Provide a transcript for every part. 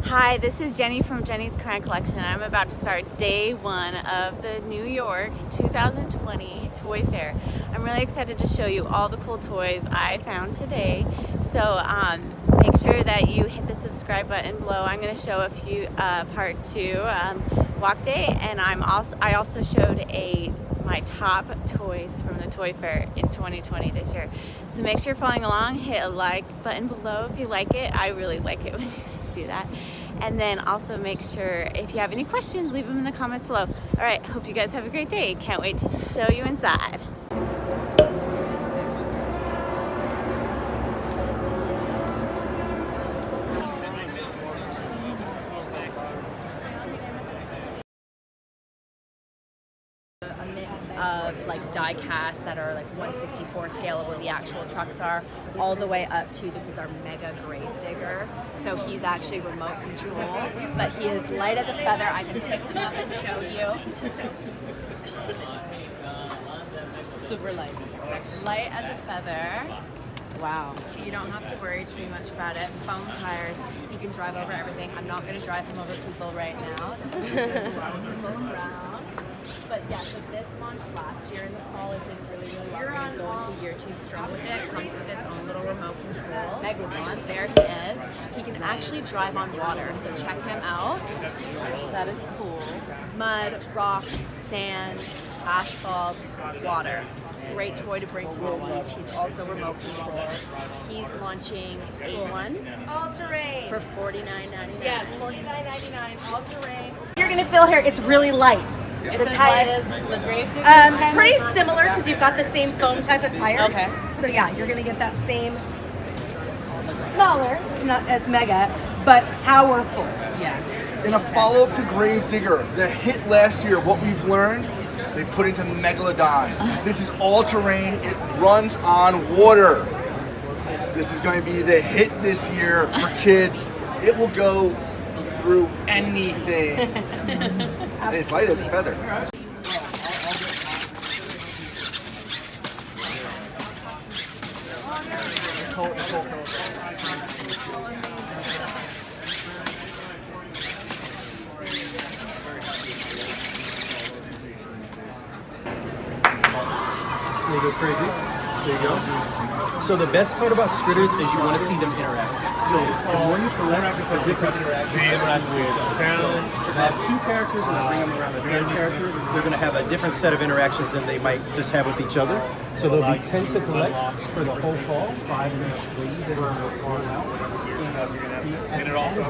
Hi, this is Jenny from Jenny's Crayon Collection. I'm about to start day one of the New York 2020 Toy Fair. I'm really excited to show you all the cool toys I found today. So make sure that you hit the subscribe button below. I'm going to show a few part two walk day, and I also showed my top toys from the Toy Fair in 2020 this year. So make sure you're following along. Hit a like button below if you like it. I really like it when you guys do that. And then also make sure if you have any questions, leave them in the comments below. All right, hope you guys have a great day. Can't wait to show you inside. Of like die casts that are like 1/64 scale of what the actual trucks are, all the way up to this is our mega grave digger. So he's actually remote control, but he is light as a feather. I can pick him up and show you. Super light. Light as a feather. Wow. So you don't have to worry too much about it. Foam tires. He can drive over everything. I'm not going to drive him over people right now. Go around. But yeah, so this launched last year in the fall. It did really well. We're going to go into year 2 strong with it. Comes with its own little remote control. Megalodon, there he is. He can actually drive on water, so check him out. That is cool. Mud, rocks, sand, asphalt, water. Great toy to bring to the beach. He's also remote control. He's launching A1 all-terrain for $49.99. Yes, $49.99 all-terrain. You're gonna feel here. It's really light. It's as light as the grave digger. Pretty similar because you've got the same foam type of tires. Okay. So yeah, you're gonna get that same smaller, not as mega, but powerful. Yeah. In a follow-up to Grave Digger, the hit last year, what we've learned, they put into Megalodon. This is all-terrain, it runs on water. This is going to be the hit this year for kids. It will go through anything. And it's light as a feather. They go crazy. There you go. So the best part about Scritters is you want to see them interact. So the more you collect, the different interactions. They interact with sound. If I have 2 characters and I bring them around a 3rd character, they're going to have a different set of interactions than they might just have with each other. So there'll be 10 to collect for the whole fall. 5 are going to leave that are far out. And it also,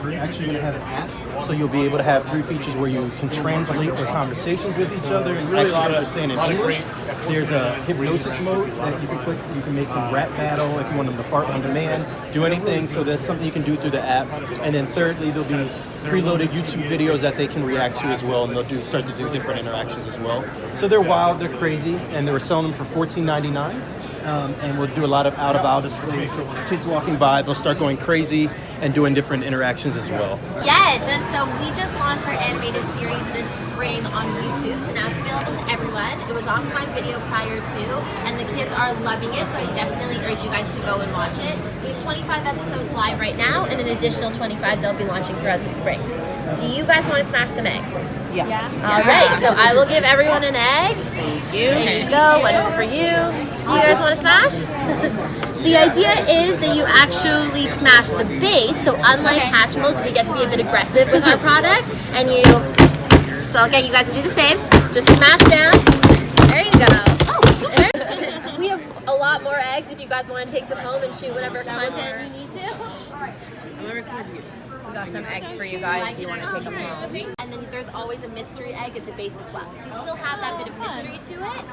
we're actually going to have an app, so you'll be able to have 3 features where you can translate their conversations with each other and actually understand in English. There's a hypnosis mode that you can click. You can make them rap battle if you want them to fart on demand, do anything. So that's something you can do through the app. And then thirdly, there'll be preloaded YouTube videos that they can react to as well, and they'll start to do different interactions as well. So they're wild, they're crazy, and they were selling them for $14.99. And we'll do a lot of out-of-aisle displays. So when kids walking by, they'll start going crazy and doing different interactions as well. Yes, and so we just launched our animated series this spring on YouTube, so now it's available to everyone. It was on Prime Video prior to, and the kids are loving it, so I definitely urge you guys to go and watch it. We have 25 episodes live right now, and an additional 25 they'll be launching throughout the spring. Do you guys want to smash some eggs? Yes. Yeah. All right, so I will give everyone an egg. Thank you. There you go, one for you. Do you guys want to smash? The idea is that you actually smash the base, so unlike Hatchimals, we get to be a bit aggressive with our product, and so I'll get you guys to do the same. Just smash down. There you go. Oh, we have a lot more eggs if you guys want to take some home and shoot whatever content you need to. I'm gonna record you. We got some eggs for you guys if you want to take them home. And then there's always a mystery egg at the base as well. So you still have that bit of mystery to it.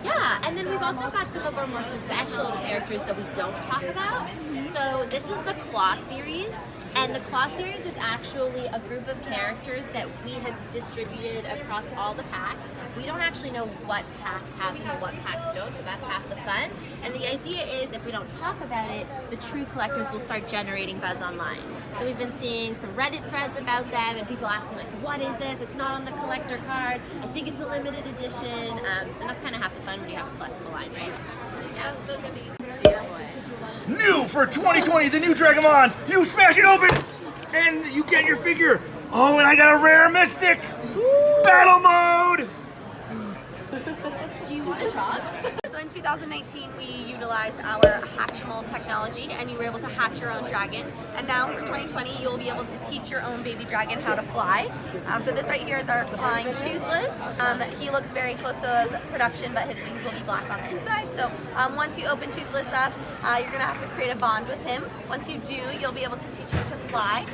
Yeah, and then we've also got some of our more special characters that we don't talk about. So this is the Claw series. And the Claw series is actually a group of characters that we have distributed across all the packs. We don't actually know what packs have them and what packs don't, so that's half the fun. And the idea is if we don't talk about it, the true collectors will start generating buzz online. So we've been seeing some Reddit threads about them and people asking like, what is this? It's not on the collector card. I think it's a limited edition. And that's kind of half the fun when you have a collectible line, right? Yeah, those are these. Dear boy. New for 2020, the new Dragamons! You smash it open! and you get your figure. Oh, and I got a rare mystic. Battle mode. Do you want to try? So in 2019, we utilized our Hatchimals technology, and you were able to hatch your own dragon. And now for 2020, you'll be able to teach your own baby dragon how to fly. So this right here is our flying toothless. He looks very close to production, but his wings will be black on the inside. So once you open Toothless up, you're gonna have to create a bond with him. Once you do, you'll be able to teach him to fly.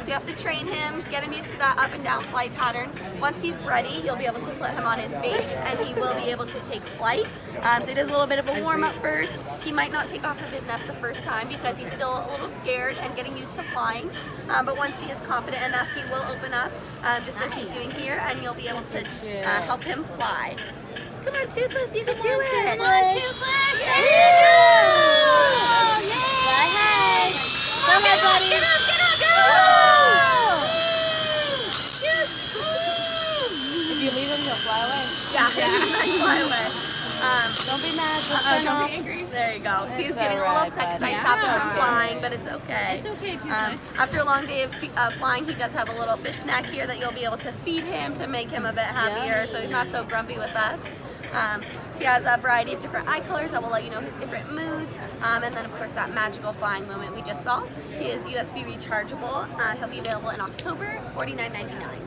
So you have to train him, get him used to that up and down flight pattern. Once he's ready, you'll be able to put him on his base, and he will be able to take flight. So he does a little bit of a warm up first. He might not take off of his nest the first time because he's still a little scared and getting used to flying. But once he is confident enough, he will open up, just as he's doing here, and you'll be able to help him fly. Come on, Toothless, you can do it! Come on, Toothless! Yeah! Yay! Go ahead, buddy! Get up, go! If you leave him, he'll fly away. Yeah, he might fly away. Don't be mad. Don't be angry. There you go. So he's getting a little upset because I stopped him from flying, but it's okay. It's okay, Toothless. After a long day of flying, he does have a little fish snack here that you'll be able to feed him to make him a bit happier, so he's not so grumpy with us. He has a variety of different eye colors that will let you know his different moods. And then, of course, that magical flying moment we just saw. He is USB rechargeable. He'll be available in October, $49.99.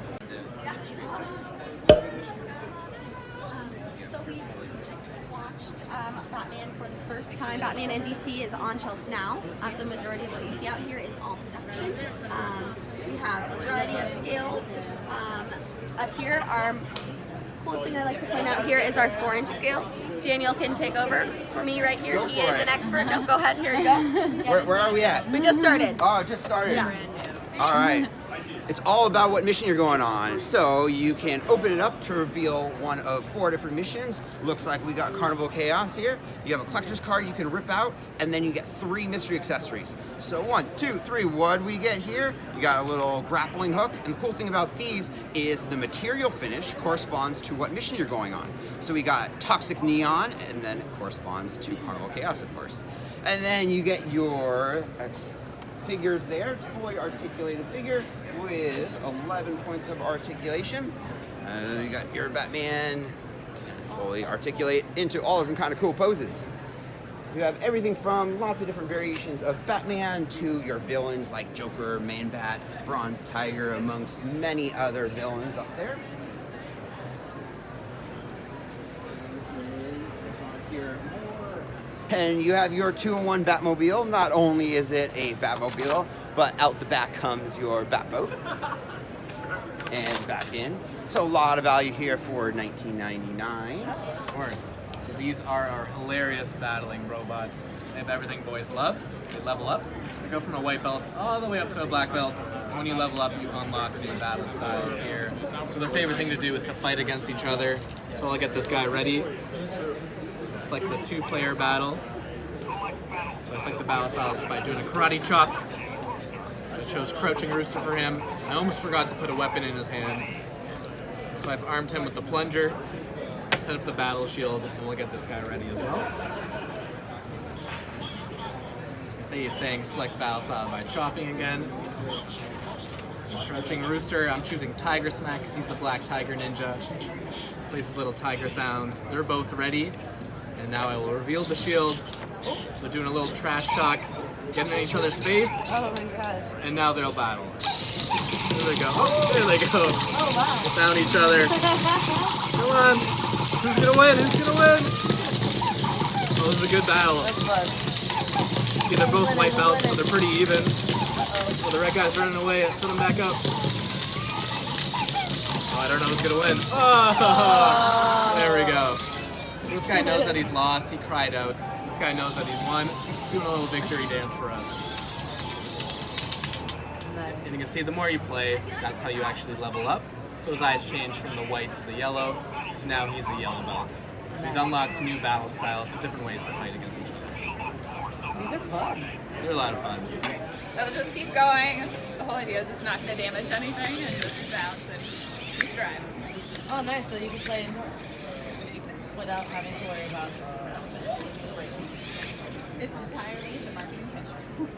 So we just watched Batman for the first time. Batman in DC is on shelves now. So the majority of what you see out here is all production. We have a variety of scales. Up here, our cool thing I like to point out here is our 4-inch scale. Daniel can take over for me right here. He is an expert. No, go ahead. Here you go. Where are we at? We just started. Oh, just started. All right. It's all about what mission you're going on. So you can open it up to reveal one of 4 different missions. Looks like we got Carnival Chaos here. You have a collector's card you can rip out, and then you get 3 mystery accessories. So 1, 2, 3, what do we get here? You got a little grappling hook, and the cool thing about these is the material finish corresponds to what mission you're going on. So we got Toxic Neon, and then it corresponds to Carnival Chaos, of course. And then you get your figures there. It's a fully articulated figure with 11 points of articulation. You got your Batman, can fully articulate into all different kind of cool poses. You have everything from lots of different variations of Batman to your villains like Joker, Man-Bat, Bronze Tiger, amongst many other villains up there. And you have your 2-in-1 Batmobile. Not only is it a Batmobile, but out the back comes your Batboat. And back in. So a lot of value here for $19.99. Of course. So these are our hilarious battling robots. They have everything boys love. They level up. So they go from a white belt all the way up to a black belt. And when you level up, you unlock new battle styles here. So their favorite thing to do is to fight against each other. So I'll get this guy ready. So I select the 2-player battle. So I select the battle style just by doing a karate chop. So I chose Crouching Rooster for him. I almost forgot to put a weapon in his hand. So I've armed him with the plunger, set up the battle shield, and we'll get this guy ready as well. So you can see he's saying select battle style by chopping again. So Crouching Rooster, I'm choosing Tiger Smack because he's the black tiger ninja. Plays his little tiger sounds. They're both ready. And now I will reveal the shield. They're doing a little trash talk, getting in each other's face. Oh my gosh. And now they'll battle. There they go. Oh, there they go. Oh wow. They found each other. Come on. Who's gonna win? Who's gonna win? Oh, this is a good battle. That's fun. See, they're both white belts, so they're pretty even. Well, the red guy's running away. Let's put him back up. Oh, I don't know who's gonna win. Oh, there we go. So this guy knows that he's lost. He cried out. This guy knows that he's won. He's doing a little victory dance for us. And you can see the more you play, that's how you actually level up. So his eyes change from the white to the yellow. So now he's a yellow belt. So he's unlocks new battle styles, so different ways to fight against each other. These are fun. They're a lot of fun. They'll just keep going. The whole idea is it's not going to damage anything and just bounce and keep driving. Oh nice, so you can play indoors without having to worry about It's entirely the marketing pitch.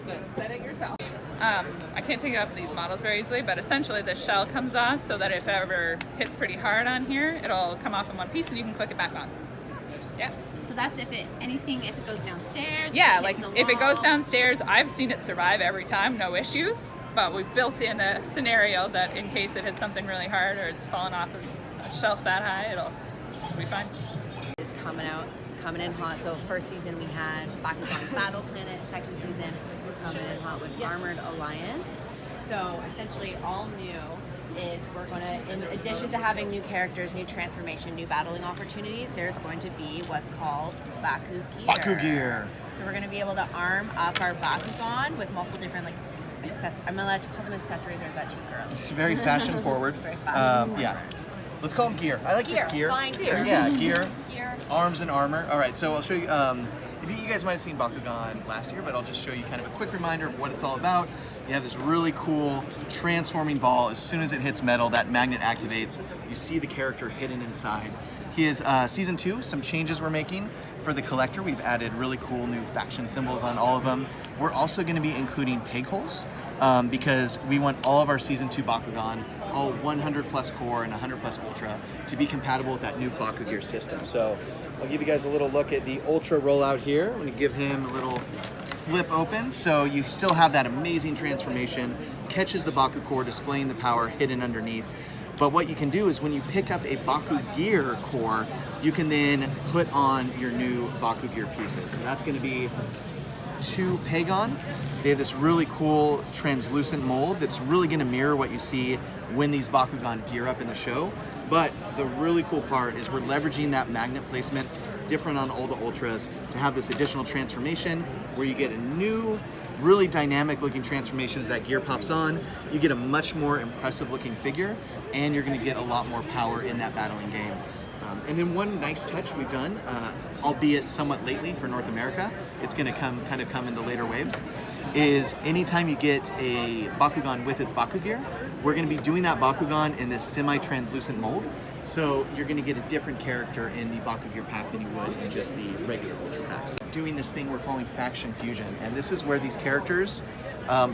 good. Set it yourself. I can't take it off of these models very easily, but essentially the shell comes off so that if it ever hits pretty hard on here, it'll come off in one piece and you can click it back on. Yeah. So that's if it goes downstairs. Yeah, like if it goes downstairs, I've seen it survive every time, no issues. But we've built in a scenario that in case it hits something really hard or it's fallen off of a shelf that high, it'll be fine. Is coming in hot. So first season we had Bakugan Battle Planet. Second season we're coming in hot with Armored Alliance. So essentially all new is we're going to, in addition to having new characters, new transformation, new battling opportunities, there's going to be what's called Baku Gear. Baku Gear. So we're going to be able to arm up our Bakugan with multiple different like accessories. I'm allowed to call them accessories, or is that cheap, girl? It's very fashion forward. Very fashion forward. Yeah. Let's call them gear. I like just gear. Fine, gear. Yeah, gear. Gear. Arms and armor. All right, so I'll show you. If you guys might have seen Bakugan last year, but I'll just show you kind of a quick reminder of what it's all about. You have this really cool transforming ball. As soon as it hits metal, that magnet activates. You see the character hidden inside. He is season 2. Some changes we're making for the collector. We've added really cool new faction symbols on all of them. We're also going to be including peg holes because we want all of our season 2 Bakugan, all 100 plus core and 100 plus ultra, to be compatible with that new Baku Gear system. So I'll give you guys a little look at the ultra rollout here. I'm going to give him a little flip open, so you still have that amazing transformation, catches the Baku core, displaying the power hidden underneath. But what you can do is when you pick up a Baku Gear core, you can then put on your new Baku Gear pieces. So that's going to be 2 Pagon. They have this really cool translucent mold that's really going to mirror what you see when these Bakugan gear up in the show. But the really cool part is we're leveraging that magnet placement, different on all the Ultras, to have this additional transformation where you get a new, really dynamic looking transformation as that gear pops on. You get a much more impressive looking figure, and you're going to get a lot more power in that battling game. And then one nice touch we've done, albeit somewhat lately for North America, it's going to come in the later waves, is anytime you get a Bakugan with its Baku Gear, we're going to be doing that Bakugan in this semi-translucent mold. So you're going to get a different character in the Baku Gear pack than you would in just the regular Ultra pack. So doing this thing we're calling Faction Fusion, and this is where these characters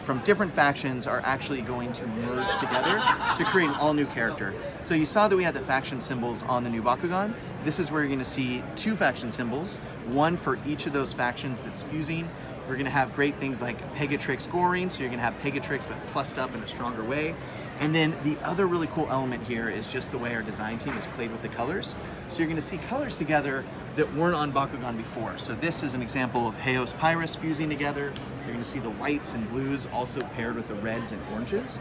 from different factions are actually going to merge together to create an all-new character. So you saw that we had the faction symbols on the new Bakugan. This is where you're going to see 2 faction symbols, one for each of those factions that's fusing. We're going to have great things like Pegatrix Goring, so you're going to have Pegatrix but plussed up in a stronger way. And then the other really cool element here is just the way our design team has played with the colors. So you're going to see colors together that weren't on Bakugan before. So this is an example of Heos Pyrus fusing together. You're going to see the whites and blues also paired with the reds and oranges.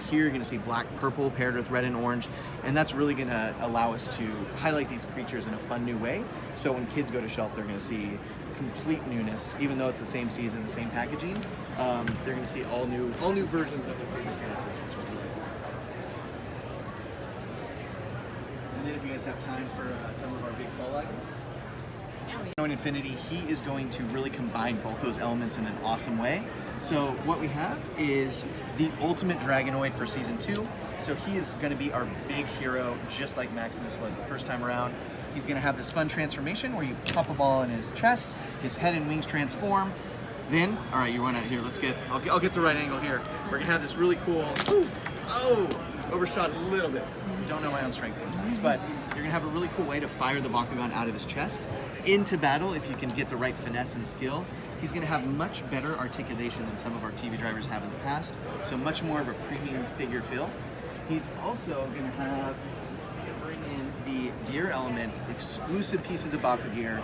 Here you're going to see black, purple paired with red and orange. And that's really going to allow us to highlight these creatures in a fun new way. So when kids go to shelf, they're going to see complete newness, even though it's the same season, the same packaging. They're going to see all new versions of the favorite characters. And then if you guys have time for some of our big fall items. In Infinity, he is going to really combine both those elements in an awesome way. So what we have is the ultimate Dragonoid for season 2. So he is going to be our big hero, just like Maximus was the first time around. He's going to have this fun transformation where you pop a ball in his chest, his head and wings transform. Then, all right, you want to, here, I'll get the right angle here. We're going to have this really cool, overshot a little bit. Don't know my own strength sometimes, but you're going to have a really cool way to fire the Bakugan out of his chest into battle if you can get the right finesse and skill. He's going to have much better articulation than some of our TV drivers have in the past, so much more of a premium figure feel. He's also going to have to bring in the gear element, exclusive pieces of Baku Gear.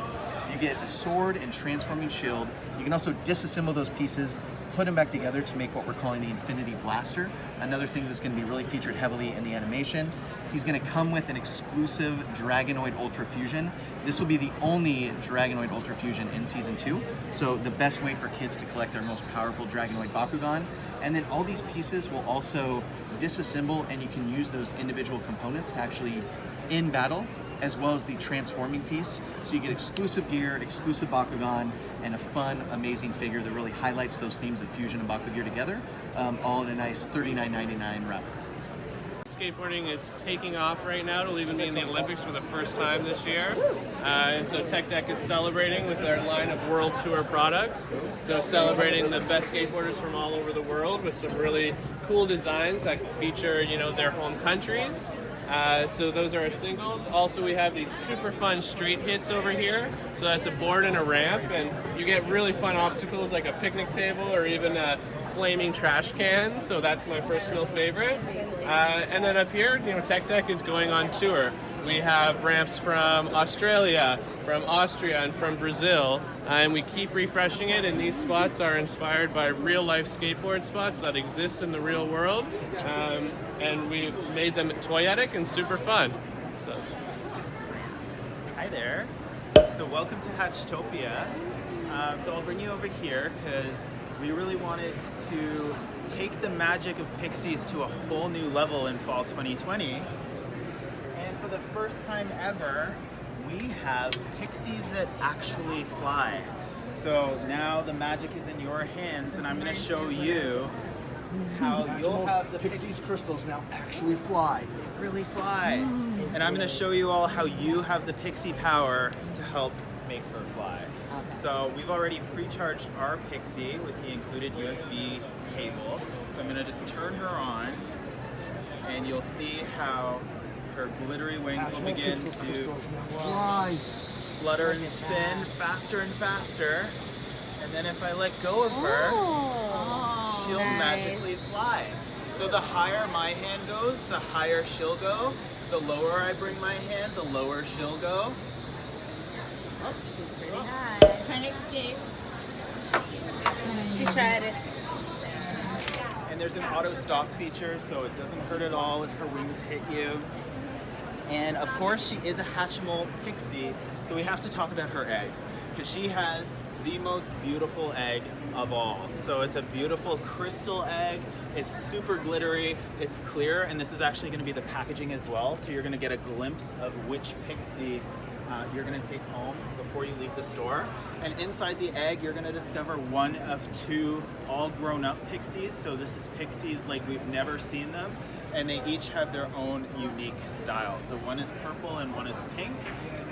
You get a sword and transforming shield. You can also disassemble those pieces, put them back together to make what we're calling the Infinity Blaster, another thing that's going to be really featured heavily in the animation. He's going to come with an exclusive Dragonoid Ultra Fusion. This will be the only Dragonoid Ultra Fusion in Season 2, so the best way for kids to collect their most powerful Dragonoid Bakugan. And then all these pieces will also disassemble, and you can use those individual components to actually in battle, as well as the transforming piece. So you get exclusive gear, exclusive Bakugan, and a fun, amazing figure that really highlights those themes of fusion and Baku Gear together, all in a nice $39.99 wrapper. skateboarding is taking off right now. It'll even be in the Olympics for the first time this year. And so Tech Deck is celebrating with their line of World Tour products. So celebrating the best skateboarders from all over the world with some really cool designs that feature, you know, their home countries. So those are our singles. Also, we have these super fun street hits over here. So that's a board and a ramp, and you get really fun obstacles like a picnic table or even a flaming trash can. So that's my personal favorite. And then up here, you know, Tech Deck is going on tour. We have ramps from Australia, from Austria, and from Brazil, and we keep refreshing it, and these spots are inspired by real-life skateboard spots that exist in the real world, and we made them toyetic and super fun. So. Hi there. So welcome to Hatchtopia. So I'll bring you over here because we really wanted to take the magic of Pixies to a whole new level in fall 2020. For the first time ever, we have Pixies that actually fly. So now the magic is in your hands, and I'm going to show you how you'll have the Pixies crystals now actually fly. They really fly. And I'm going to show you all how you have the Pixie power to help make her fly. So we've already pre-charged our Pixie with the included USB cable. So I'm going to just turn her on, and you'll see how her glittery wings will begin to flutter and spin faster and faster. And then if I let go of her, she'll magically fly. So the higher my hand goes, the higher she'll go. The lower I bring my hand, the lower she'll go. Oh, she's pretty high. Trying to escape. She tried it. And there's an auto stop feature, so it doesn't hurt at all if her wings hit you. And of course, she is a Hatchimal Pixie, so we have to talk about her egg, because she has the most beautiful egg of all. So it's a beautiful crystal egg, it's super glittery, it's clear, and this is actually going to be the packaging as well, so you're going to get a glimpse of which Pixie you're going to take home before you leave the store. And inside the egg, you're going to discover one of two all grown-up Pixies. So this is Pixies like we've never seen them, and they each have their own unique style. So one is purple and one is pink,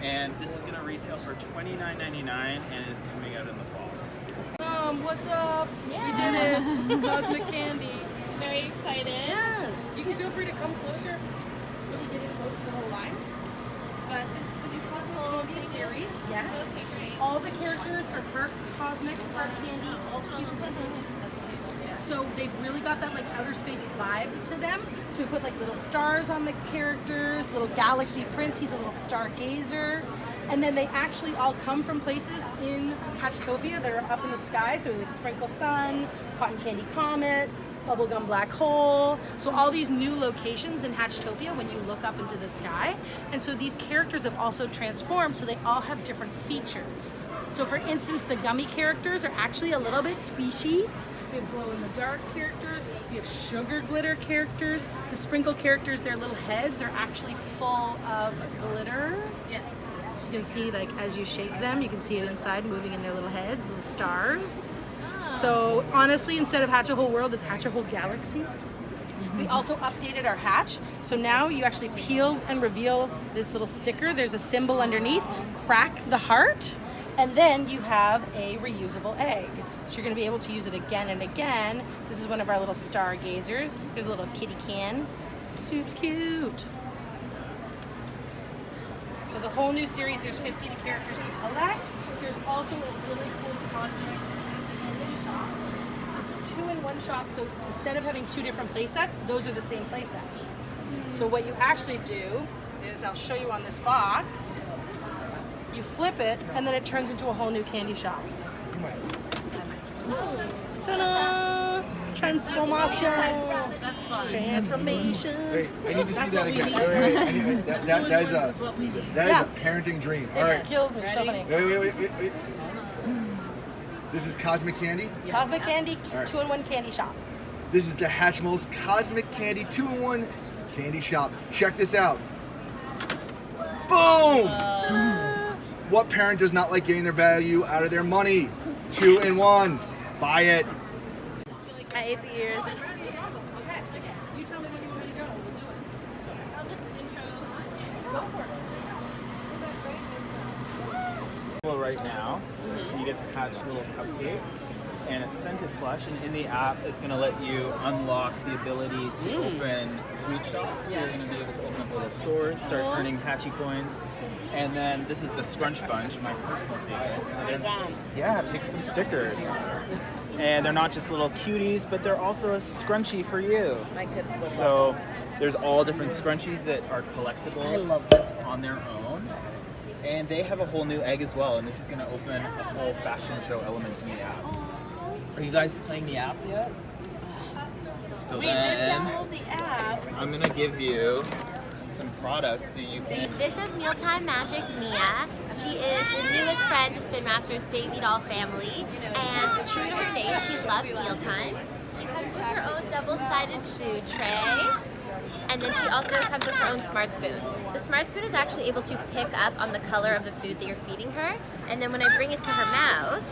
and this is going to retail for $29.99 and is coming out in the fall. What's up? Yeah. We did it. Cosmic Candy. Very excited. Yes. You can feel free to come closer. Really get in close to the whole line. But this is the new Cosmic Candy series. Yes. Okay, great. All the characters are part cosmic, part candy, all cute. So they've really got that like outer space vibe to them. So we put like little stars on the characters, little galaxy prince, he's a little stargazer. And then they actually all come from places in Hatchtopia that are up in the sky. So like Sprinkle Sun, Cotton Candy Comet, Bubblegum Black Hole. So all these new locations in Hatchtopia when you look up into the sky. And so these characters have also transformed, so they all have different features. So for instance, the gummy characters are actually a little bit squishy. We have glow-in-the-dark characters, we have sugar glitter characters. The sprinkle characters, their little heads are actually full of glitter. Yes. So you can see, like, as you shake them, you can see it inside moving in their little heads, little stars. So honestly, instead of Hatch a Whole World, it's Hatch a Whole Galaxy. We also updated our hatch. So now you actually peel and reveal this little sticker. There's a symbol underneath, crack the heart, and then you have a reusable egg. So you're gonna be able to use it again and again. This is one of our little stargazers. There's a little kitty can. Soup's cute. So the whole new series, there's 50 characters to collect. There's also a really cool cosmic candy shop. So it's a 2-in-1 shop. So instead of having two different play sets, those are the same play set. So what you actually do is, I'll show you on this box, you flip it, and then it turns into a whole new candy shop. Ta-da! Transformation. That's fun. Wait, Transformation. I need to see that again. Wait, that is a parenting dream. All right. It kills me. So funny. Wait. This is Cosmic Candy? Cosmic Candy, All right. 2-in-1 candy shop. This is the Hatchimals Cosmic Candy 2-in-1 candy shop. Check this out. Boom! What parent does not like getting their value out of their money? 2-in-1. Buy it. I ate the ears. Okay. You tell me when you want me to go. We'll do it. Well, right now, you get to hatch little cupcakes, and it's scented plush. And in the app, it's going to let you unlock the ability to open sweet shops. So you're going to be able to open up little stores, start earning Patchy coins. And then this is the Scrunch Bunch, my personal favorite. So yeah, take some stickers. And they're not just little cuties, but they're also a scrunchie for you. My kid would love So there's all different scrunchies that are collectible I love this. on their own. And they have a whole new egg as well, and this is going to open a whole fashion show element in the app. Are you guys playing the app yet? So We then did download the app. I'm going to give you some products so you can... This is Mealtime Magic Mia. She is the newest friend to Spinmaster's baby doll family, and true to her name, she loves mealtime. She comes with her own double-sided food tray, and then she also comes with her own smart spoon. The smart spoon is actually able to pick up on the color of the food that you're feeding her, and then when I bring it to her mouth,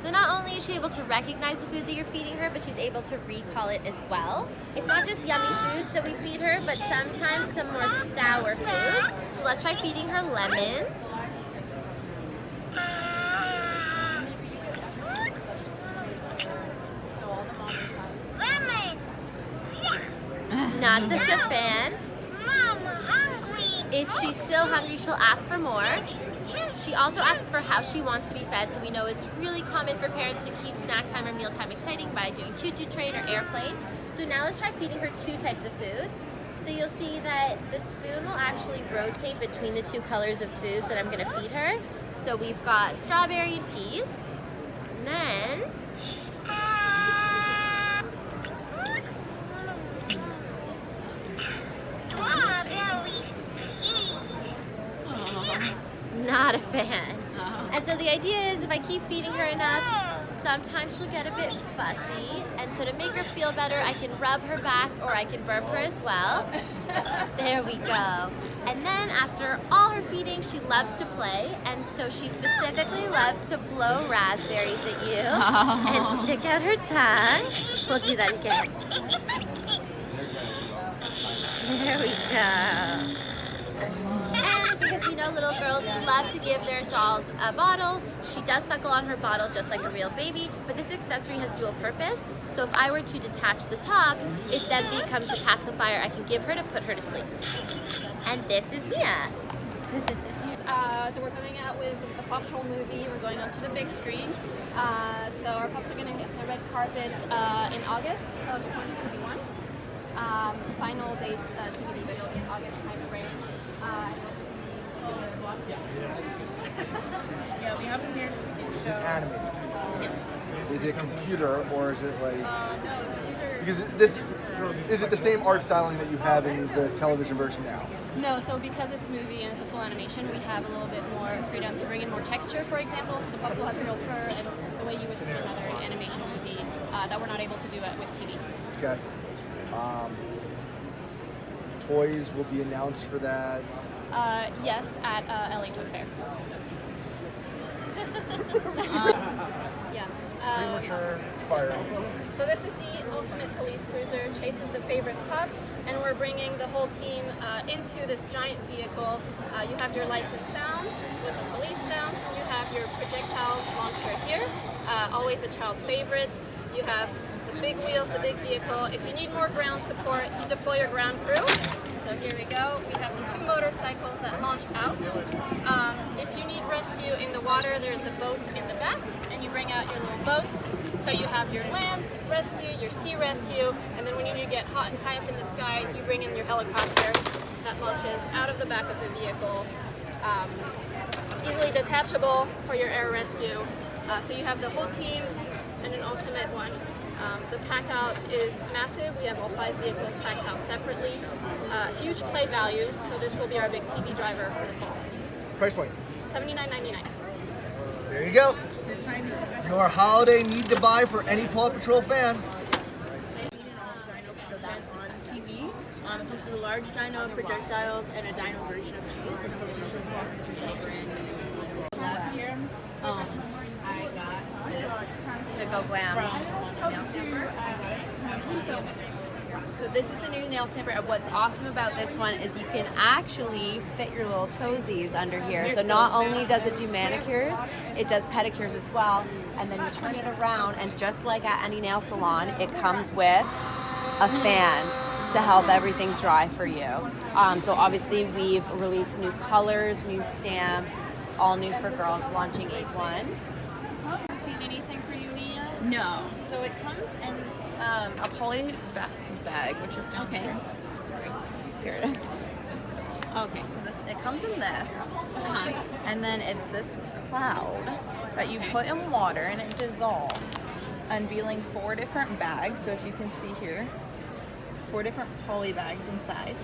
so not only is she able to recognize the food that you're feeding her, but she's able to recall it as well. It's not just yummy foods that we feed her, but sometimes some more sour foods. So let's try feeding her lemons. Not such a fan. If she's still hungry, she'll ask for more. She also asks for how she wants to be fed, so we know it's really common for parents to keep snack time or mealtime exciting by doing choo-choo train or airplane. So now let's try feeding her two types of foods. So you'll see that the spoon will actually rotate between the two colors of foods that I'm gonna feed her. So we've got strawberry and peas. And then not a fan. And so the idea is if I keep feeding her enough, sometimes she'll get a bit fussy. And so to make her feel better, I can rub her back or I can burp her as well. There we go. And then after all her feeding, she loves to play. And so she specifically loves to blow raspberries at you and stick out her tongue. We'll do that again. There we go. And because we know little girls love to give their dolls a bottle, she does suckle on her bottle just like a real baby, but this accessory has dual purpose. So if I were to detach the top, it then becomes the pacifier I can give her to put her to sleep. And this is Mia. So we're coming out with a Paw Patrol movie. We're going onto the big screen. So our pups are going to hit the red carpet in August of 2021. Final date TBD, but it'll be in August time frame. Yeah, we have them here so we can Is it show. animated? Yes. Is it computer or is it like? No, these are. Because this is it the same art styling that you have in the television version now? No, so because it's movie and it's a full animation, we have a little bit more freedom to bring in more texture, for example. So the pups will have real fur and the way you would see another animation movie that we're not able to do it with TV. Okay. Toys will be announced for that. Yes, at LA Toy Fair. Yeah. Premature firing. So this is the ultimate police cruiser, chases the favorite pup, and we're bringing the whole team into this giant vehicle. You have your lights and sounds with the police sounds, and you have your projectile launcher here, always a child favorite. You have the big wheels, the big vehicle. If you need more ground support, you deploy your ground crew. So here we go. We have the two motorcycles that launch out. If you need rescue in the water, there's a boat in the back, and you bring out your little boat. So you have your land rescue, your sea rescue, and then when you need to get hot and high up in the sky, you bring in your helicopter that launches out of the back of the vehicle. Easily detachable for your air rescue. So you have the whole team and an ultimate one. The pack out is massive. We have all 5 vehicles packed out separately. Huge play value, so this will be our big TV driver for the fall. Price point. $79.99. There you go. Your holiday need to buy for any Paw Patrol fan. On TV. It comes with a large dino, projectiles, and a dino version of cheese. Last year, I got this. Go Glam nail stamper. So this is the new nail stamper. And what's awesome about this one is you can actually fit your little toesies under here. So not only does it do manicures, it does pedicures as well. And then you turn it around, and just like at any nail salon, it comes with a fan to help everything dry for you. So obviously we've released new colors, new stamps, all new for girls, launching 8/1. Haven't seen anything for you, Nia? No. So it comes in a poly bag, which is down here. Sorry, here it is. Okay. So it comes in this, and then it's this cloud that you put in water and it dissolves, unveiling 4 different bags. So if you can see here, 4 different poly bags inside,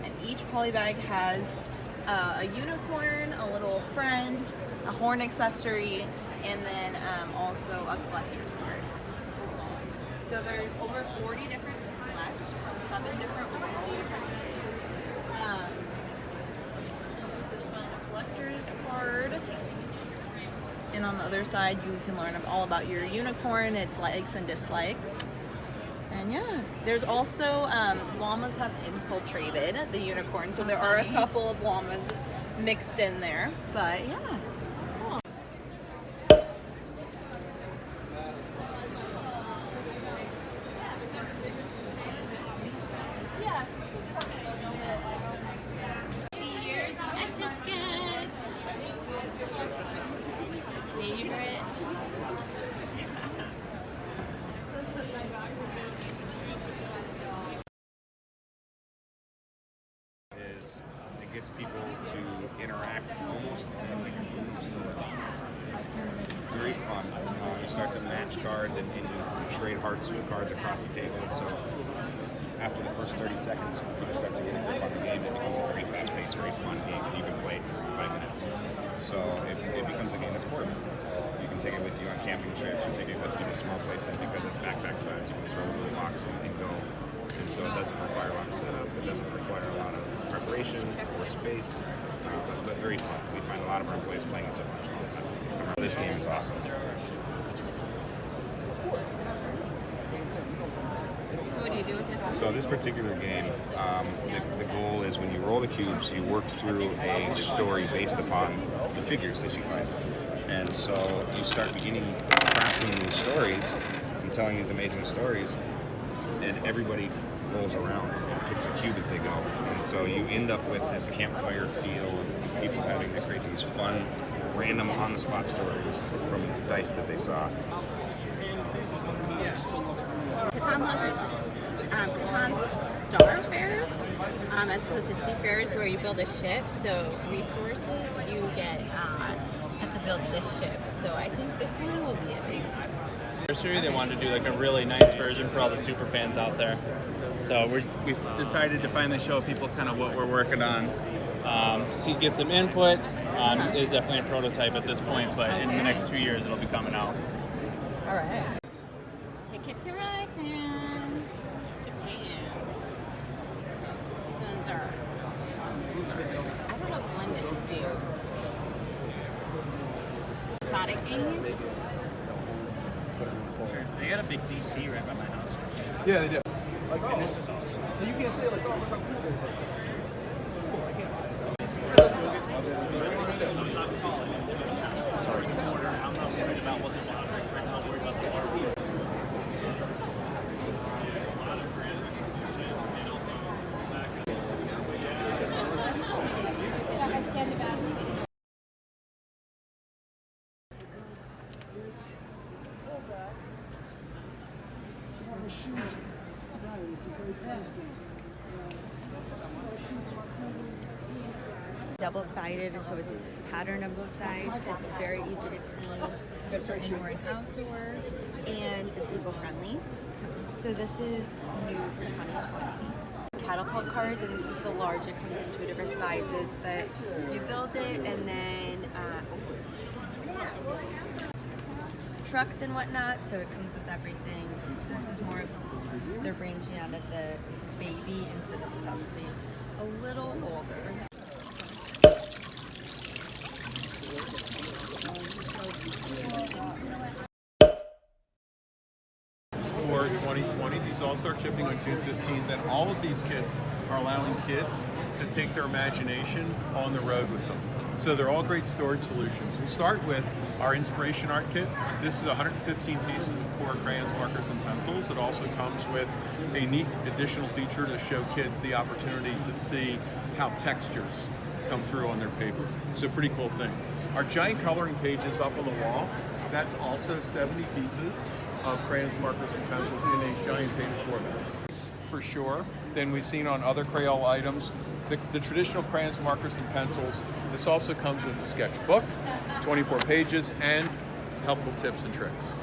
and each poly bag has a unicorn, a little friend, a horn accessory, and then also a collector's card. So there's over 40 different to collect from 7 different brands. With this fun collector's card. And on the other side, you can learn all about your unicorn, its likes and dislikes. And yeah, there's also llamas have infiltrated the unicorn, so there are a couple of llamas mixed in there. But yeah. Seniors Etch-a-Sketch. Favorite. Is it gets people to interact almost very fun. You start to match cards and you trade hearts with cards across the table. So after the first 30 seconds, people start to get a grip on the game. It becomes a very fast-paced, very fun game that you can play for 5 minutes. So it becomes a game that's portable. You can take it with you on camping trips, or take it with you to small places because it's backpack size. You can throw it in the box and go. And so it doesn't require a lot of setup. It doesn't require a lot of preparation or space, but very fun. We find a lot of our employees playing this at lunch all the time. This game is awesome. So what do you do with this one? So this particular game, the goal is when you roll the cubes, you work through a story based upon the figures that you find. And so you start crafting these stories and telling these amazing stories, and everybody rolls around and picks a cube as they go. And so you end up with this campfire feel of people having to create these fun, random, on-the-spot stories from dice that they saw. Catan lovers, Catan's star fairs, as opposed to seafarers where you build a ship. So resources, you have to build this ship. So I think this one will be a big Anniversary, they wanted to do like a really nice version for all the super fans out there. So we've decided to finally show people kind of what we're working on. Get some input. It is definitely a prototype at this point, but in the next 2 years it'll be coming out. All right. Ticket to Ride, fans. Japan. These ones are. I don't know if London's do. Spotted games. Sure. They got a big DC right by my house. Yeah, they do. And this is awesome. You can't say like, oh, look how cool this is. Sorry. I'm not worried about what the water is. I'm not worried about the water. Double-sided, so it's patterned on both sides. It's very easy to clean, good for indoor and outdoor, and it's eco-friendly. So this is new for 2020. Catapult cars, and this is the large. It comes in 2 different sizes, but you build it and then trucks and whatnot, so it comes with everything. So this is more of, they're ranging out of the baby into this is obviously a little older. start shipping on June 15th, and all of these kits are allowing kids to take their imagination on the road with them. So they're all great storage solutions. We'll start with our Inspiration Art Kit. This is 115 pieces of core crayons, markers, and pencils. It also comes with a neat additional feature to show kids the opportunity to see how textures come through on their paper. So pretty cool thing. Our giant coloring pages up on the wall, that's also 70 pieces of crayons, markers, and pencils in a giant page format. For sure, than we've seen on other Crayola items. The traditional crayons, markers, and pencils, this also comes with a sketchbook, 24 pages, and helpful tips and tricks.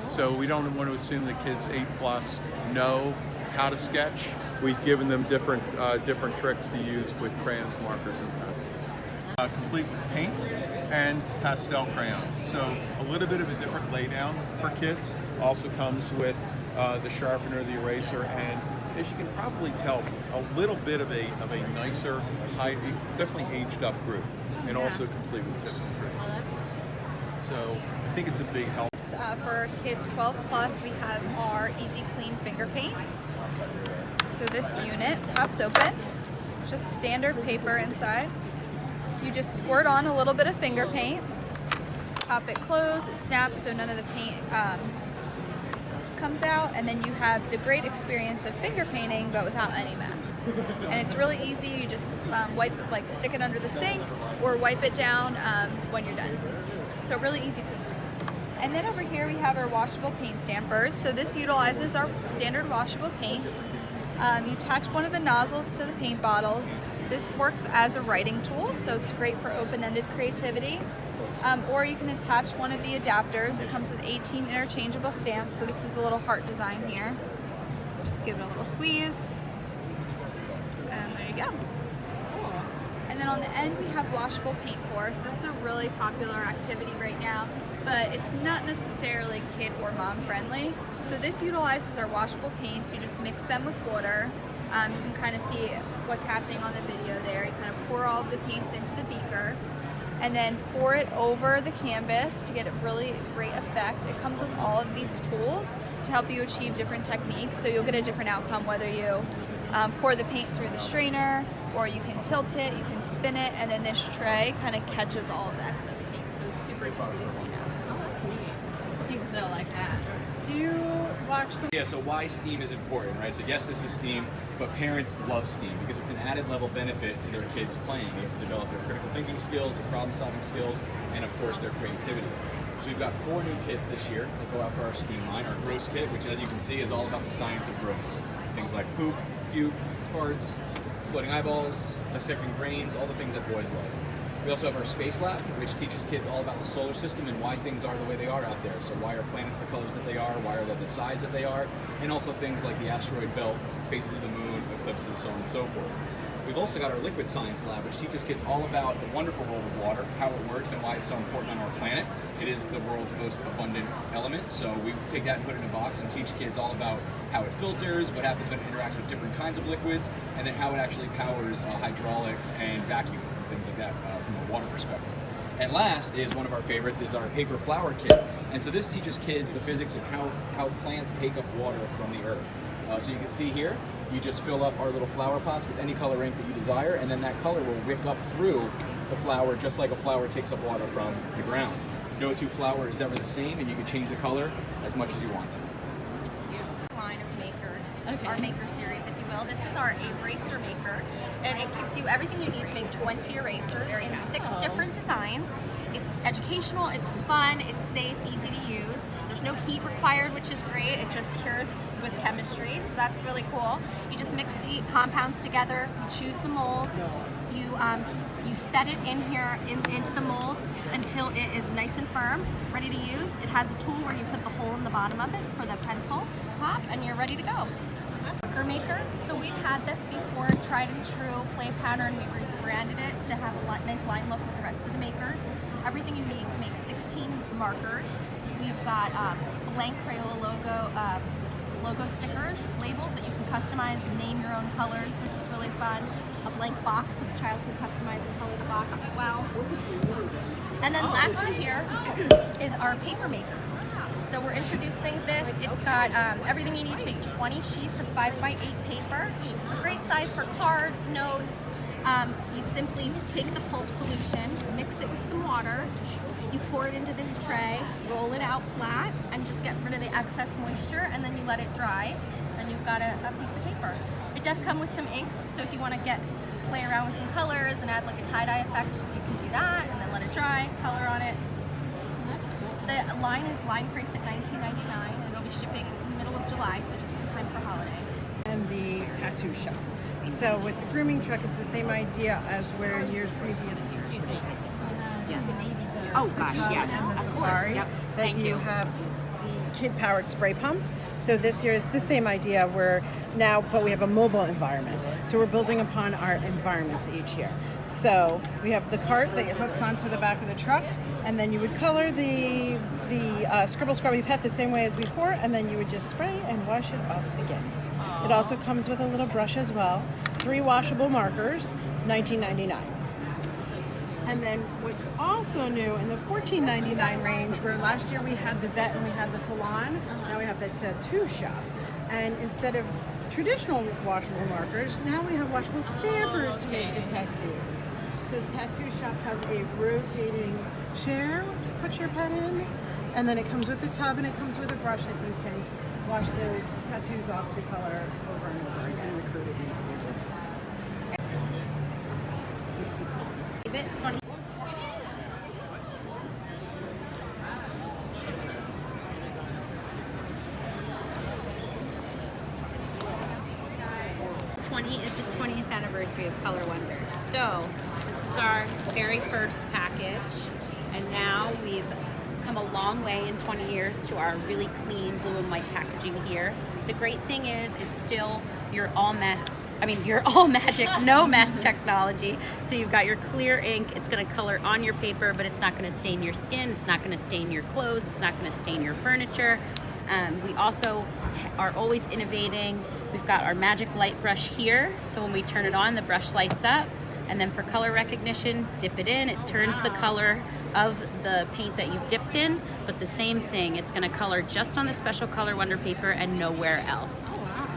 So we don't want to assume that kids 8+ know how to sketch. We've given them different tricks to use with crayons, markers, and pencils. Complete with paint and pastel crayons. So a little bit of a different laydown for kids. Also comes with the sharpener, the eraser, and as you can probably tell, a little bit of a nicer, definitely aged up group, and also complete with tips and tricks. Oh, that's nice. So I think it's a big help. For kids 12+, we have our Easy Clean Finger Paint. So this unit pops open, just standard paper inside. You just squirt on a little bit of finger paint, pop it closed, it snaps so none of the paint comes out, and then you have the great experience of finger painting but without any mess. And it's really easy. You just wipe it, like stick it under the sink or wipe it down when you're done. So really easy cleanup. And then over here we have our washable paint stampers. So this utilizes our standard washable paints. You attach one of the nozzles to the paint bottles. This works as a writing tool, so it's great for open-ended creativity. Or you can attach one of the adapters. It comes with 18 interchangeable stamps, so this is a little heart design here. Just give it a little squeeze, and there you go. And then on the end we have washable paint pours. This is a really popular activity right now, but it's not necessarily kid or mom friendly. So this utilizes our washable paints. You just mix them with water. You can kind of see what's happening on the video there. You kind of pour all of the paints into the beaker and then pour it over the canvas to get a really great effect. It comes with all of these tools to help you achieve different techniques, so you'll get a different outcome whether you pour the paint through the strainer, or you can tilt it, you can spin it, and then this tray kind of catches all of the excess paint, so it's super easy to clean up. Oh, that's neat. I think they'll like that. Do you watch some? Yeah, so why STEAM is important, right? So yes, this is STEAM, but parents love STEAM because it's an added level benefit to their kids playing. They get to develop their critical thinking skills, their problem solving skills, and of course their creativity. So we've got 4 new kits this year that go out for our STEAM line. Our gross kit, which as you can see is all about the science of gross. Things like poop, puke, farts, exploding eyeballs, dissecting brains, all the things that boys love. We also have our Space Lab, which teaches kids all about the solar system and why things are the way they are out there. So why are planets the colors that they are, why are they the size that they are, and also things like the asteroid belt, phases of the moon, eclipses, so on and so forth. We've also got our Liquid Science Lab, which teaches kids all about the wonderful world of water, how it works, and why it's so important on our planet. It is the world's most abundant element, so we take that and put it in a box and teach kids all about how it filters, what happens when it interacts with different kinds of liquids, and then how it actually powers hydraulics and vacuums and things like that from a water perspective. And last is one of our favorites, is our paper flower kit. And so this teaches kids the physics of how plants take up water from the earth. So you can see here, you just fill up our little flower pots with any color ink that you desire, and then that color will wick up through the flower just like a flower takes up water from the ground. No two flower is ever the same, and you can change the color as much as you want to. Line of makers, our maker series, if you will. This is our eraser maker, and it gives you everything you need to make 20 erasers in 6 different designs. It's educational, it's fun, it's safe, easy to use. There's no heat required, which is great. It just cures with chemistry, so that's really cool. You just mix the compounds together, you choose the mold, you set it in here into the mold until it is nice and firm, ready to use. It has a tool where you put the hole in the bottom of it for the pencil top, and you're ready to go. Marker maker. So we've had this before, tried and true play pattern. We've rebranded it to have a nice line look with the rest of the makers. Everything you need to make 16 markers. We've got blank Crayola logo stickers, labels that you can customize, name your own colors, which is really fun. A blank box so the child can customize and color the box as well. And then lastly here is our paper maker. So So we're introducing this. It's got everything you need to make 20 sheets of 5x8 paper. A great size for cards, notes. You simply take the pulp solution, mix it with some water, you pour it into this tray, roll it out flat, and just get rid of the excess moisture, and then you let it dry, and you've got a piece of paper. It does come with some inks, so if you want to play around with some colors and add like a tie-dye effect, you can do that, and then let it dry, color on it. The line is line priced at $19.99, and it'll be shipping in the middle of July, so just in time for holiday. And the tattoo shop. So with the grooming truck, it's the same idea as where years previous. Excuse me. Yeah. Oh gosh, yes, and the of Safari, course. Yep. that Thank you. have the kid-powered spray pump. So this year it's the same idea. But we have a mobile environment. So we're building upon our environments each year. So we have the cart that hooks onto the back of the truck, and then you would color the Scribble Scrubby Pet the same way as before, and then you would just spray and wash it off again. It also comes with a little brush as well. 3 washable markers, $19.99. And then what's also new in the $14.99 range, where last year we had the vet and we had the salon, now we have the tattoo shop. And instead of traditional washable markers, now we have washable stampers to make the tattoos. So the tattoo shop has a rotating chair to put your pet in, and then it comes with the tub and it comes with a brush that you can wash those tattoos off to color over, and Susan recruited me to do this. 20. Is the 20th anniversary of Color Wonders. So this is our very first package, and now we've come a long way in 20 years to our really clean blue and white packaging here. The great thing is it's still your all magic, no mess technology. So you've got your clear ink, it's gonna color on your paper, but it's not gonna stain your skin, it's not gonna stain your clothes, it's not gonna stain your furniture. We also are always innovating. We've got our magic light brush here, so when we turn it on, the brush lights up. And then for color recognition, dip it in, it turns the color of the paint that you've dipped in, but the same thing, it's gonna color just on the special Color Wonder paper and nowhere else.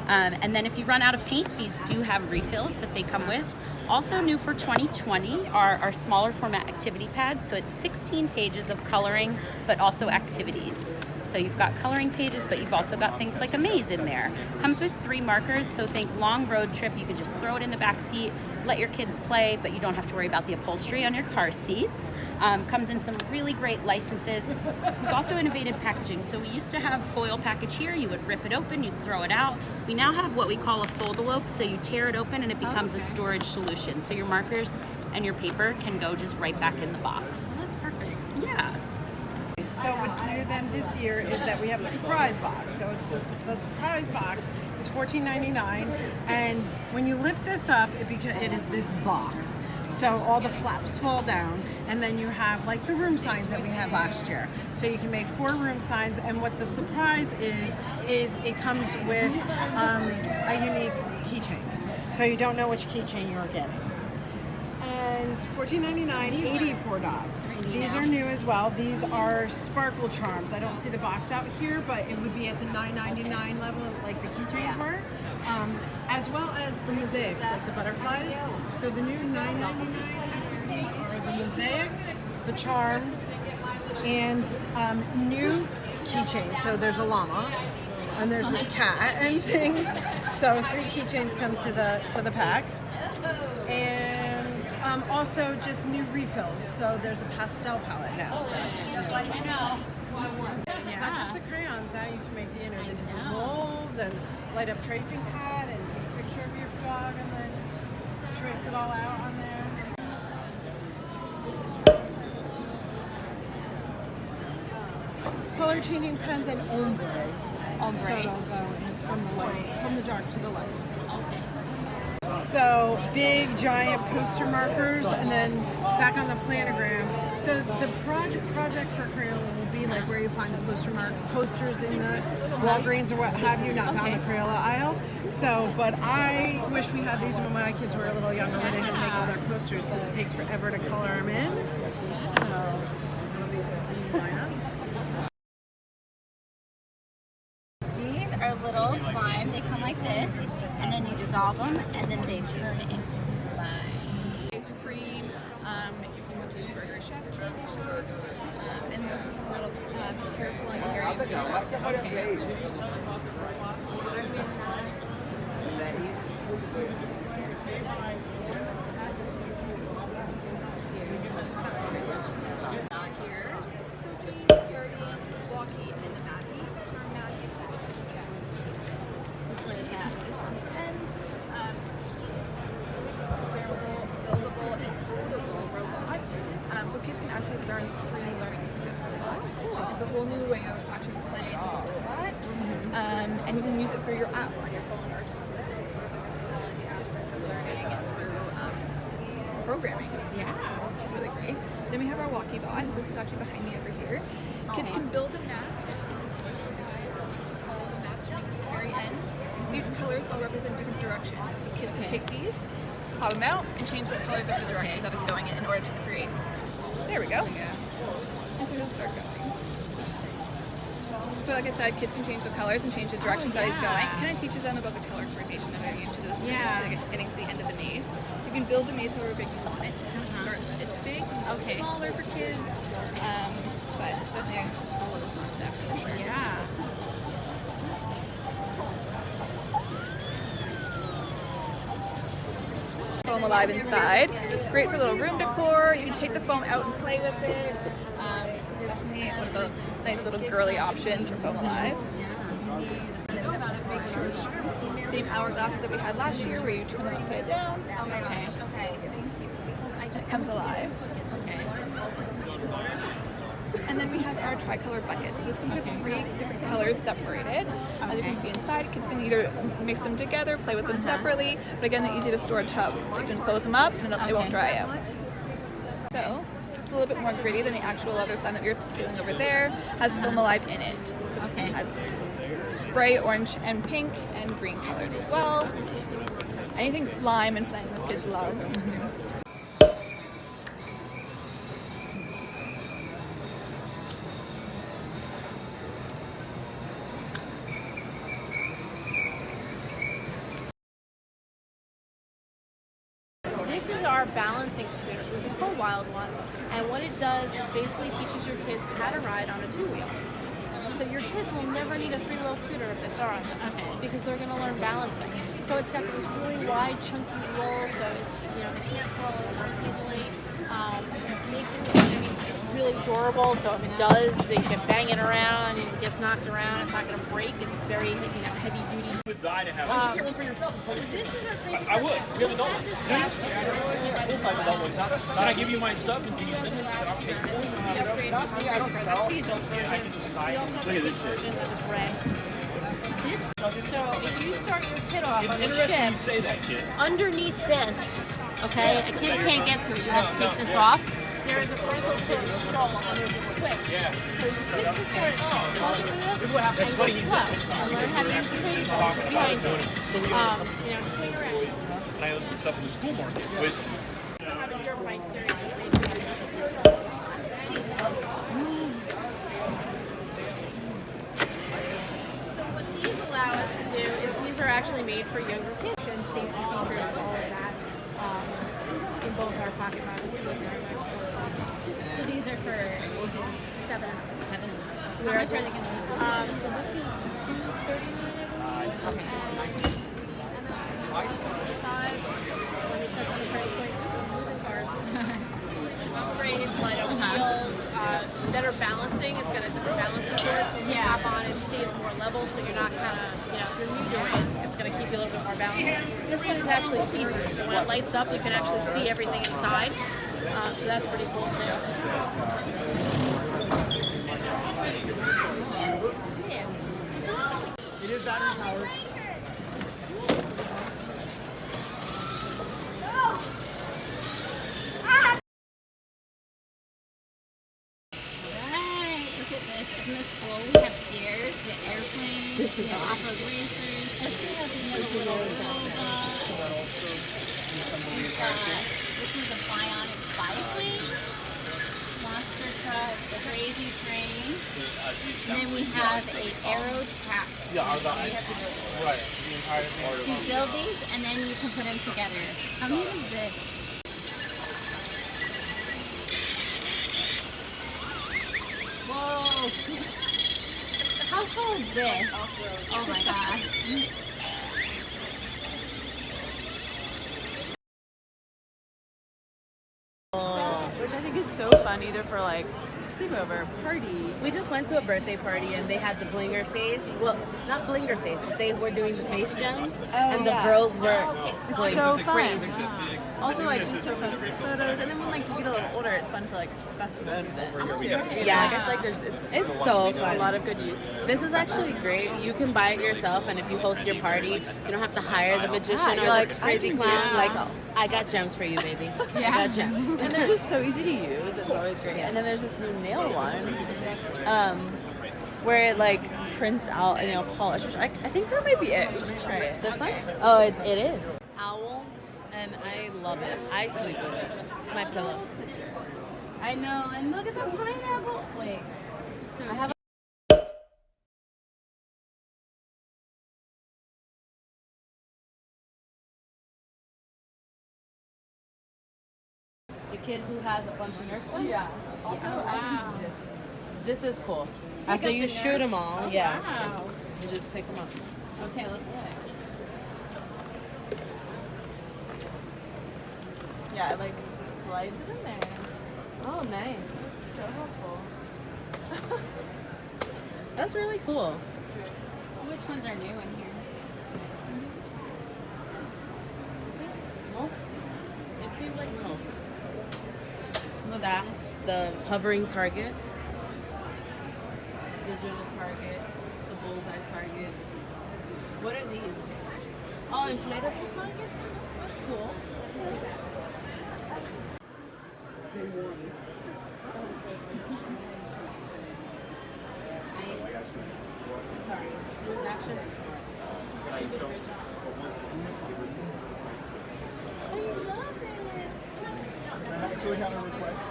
And then if you run out of paint, these do have refills that they come with. Also new for 2020 are our smaller format activity pads. So it's 16 pages of coloring, but also activities. So you've got coloring pages, but you've also got things like a maze in there. Comes with 3 markers, so think long road trip. You can just throw it in the back seat, let your kids play, but you don't have to worry about the upholstery on your car seats. Comes in some really great licenses. We've also innovated packaging. So we used to have foil package here. You would rip it open, you'd throw it out. We now have what we call a fold-a-lope, so you tear it open and it becomes a storage solution. So your markers and your paper can go just right back in the box. That's perfect. Yeah. So what's new then this year is that we have a surprise box. So it's the surprise box is $14.99, and when you lift this up, it is this box. So all the flaps fall down, and then you have like the room signs that we had last year. So you can make 4 room signs, and what the surprise is it comes with a unique keychain. So you don't know which keychain you're getting. And $14.99, 84 dots. These are new as well. These are sparkle charms. I don't see the box out here, but it would be at the $9.99 level like the keychains were. As well as the mosaics, like the butterflies. So the new $9.99 activities are the mosaics, the charms, and new keychains. So there's a llama, and there's this cat and things. So 3 keychains come to the pack. And also just new refills. So there's a pastel palette now. Just let you know. It's not just the crayons. Now you can make the different molds and light up tracing pad and take a picture of your dog and then trace it all out on there. Color changing pens and ombre. So it'll go, and it's from the dark to the light. Okay. So big giant poster markers, and then back on the planogram. So the project for Crayola will be like where you find the posters in the Walgreens or what have you, not down the Crayola aisle. So, but I wish we had these when my kids were a little younger, where they had to make all their posters because it takes forever to color them in. So it'll be a screen lineup. them, and then they turn into slime. Ice cream, you can do Burger Chef candy shop, and there's a little carousel and carry. Here, Sophie, Gertie, Walkie, and the Mazzy. So our Mazzy is that special and buildable, and codable robot. So kids can actually learn stream learning through this robot. It's a whole new way of actually playing this robot. And you can use it for your app on your phone or tablet. It's sort of like a technology aspect of learning and through programming. Yeah, which is really great. Then we have our walkie bots. This is actually behind me over here. Kids can build a map. Follow the map to make it to the very end. These colors all represent different directions. So kids can take these, pop them out, and change the colors of the directions that it's going in order to create. There we go. And so it'll start going. So like I said, kids can change the colors and change the directions that it's going. It kind of teaches them about the color coordination that they're used to getting to the end of the maze. You can build the maze however big you want it. Start as big, smaller for kids, but it's definitely a little concept for sure. Yeah. Foam alive inside. It's great for little room decor. You can take the foam out and play with it. It's definitely one of those nice little girly options for foam alive. Same hourglasses that we had last year where you turn them upside down. Oh my gosh, okay, thank you. Because I just comes alive. Okay. And then we have our tricolor buckets. So this comes with 3 different colors separated. As you can see inside, kids can either mix them together, play with them separately, but again, they're easy to store tubs. You can close them up and they won't dry out. So it's a little bit more gritty than the actual other slime that you're feeling over there. Has foam alive in it. So it has bright orange and pink and green colors as well. Anything slime and playing with kids love. This is our balancing scooter. So this is for wild ones, and what it does is basically teaches your kids how to ride on a 2-wheel. So your kids will never need a 3-wheel scooter if they start on this, because they're going to learn balancing. So it's got this really wide, chunky wheel, so they can't roll as easily. Makes it it's really durable. So if it does, they can bang it around and it gets knocked around. It's not going to break. It's very heavy duty. You would die to have Why don't you get one for yourself? So this is our crazy. I would. Really don't. Can I give you my stuff and can you send it? That's the adult version. We also have a version that was red. So if you start your kid off on the ship, underneath this, okay, a kid can't get to it. You have to take this off. There is a parental control and there's a switch. So your kids can start close to this and go slow and learn how to use the controls behind it. Swing around. And I own some stuff in the school market, which have a dirt bike series. So what these allow us to do is these are actually made for younger kids and safety features, all of that, in both our pocket mounted and our next one. So these are for ages 7 and up. How much are they going to be? So this was $239, I believe. Okay. Raised, light up wheels, better balancing. It's got a different balancing to it, so when you hop on it and see it's more level, so you're not kind of, if you're new to it, it's going to keep you a little bit more balanced. This one is actually see-through, so when it lights up, you can actually see everything inside. So that's pretty cool too. Yeah. it is battery powered. Isn't this cool? We have steers, the airplanes, the off-road racers. This is a bionic biplane, monster truck. the crazy train. And then we have a arrow trap. Yeah, right. So you build these and then you can put them together. How neat is this? Whoa! How cool is this? Oh my gosh. Which I think is so fun, either for like sleepover, party. We just went to a birthday party and they had the blinger face. Well, not blinger face, but they were doing the face gems, and the girls were going So crazy. fun. Also, like, just so fun for photos. And then when like you get a little older, it's fun for like festival season too. Yeah. Like, I feel like It's so fun. A lot of good use. This is actually great. You can buy it yourself, and if you host your party, you don't have to hire the magician Yeah, or you're the like, crazy I can do clown. it Like, myself. I got gems for you, baby. I got gems. And they're just so easy to use. It's always great. And then there's this new nail one, where it like prints out a nail polish, which I think that might be it. We should try it. This one? Oh, it is. Owl, and I love it. I sleep with it. It's my pillow. I know, and look at the pineapple. Wait, I have the kid who has a bunch of Nerf guns. Yeah. Also, wow. This is cool. Pick After up you the shoot Nerf? them all, Oh, yeah, wow. you just pick them up. Okay, let's look. Yeah, it like slides it in there. Oh, nice. That's so helpful. That's really cool. So which ones are new in here? Most. It seems like most. What's That this? the hovering target, digital target, the bullseye target. What are these? Oh, inflatable targets. That's cool. Stay warm. Sorry, these actions. I actually have a request.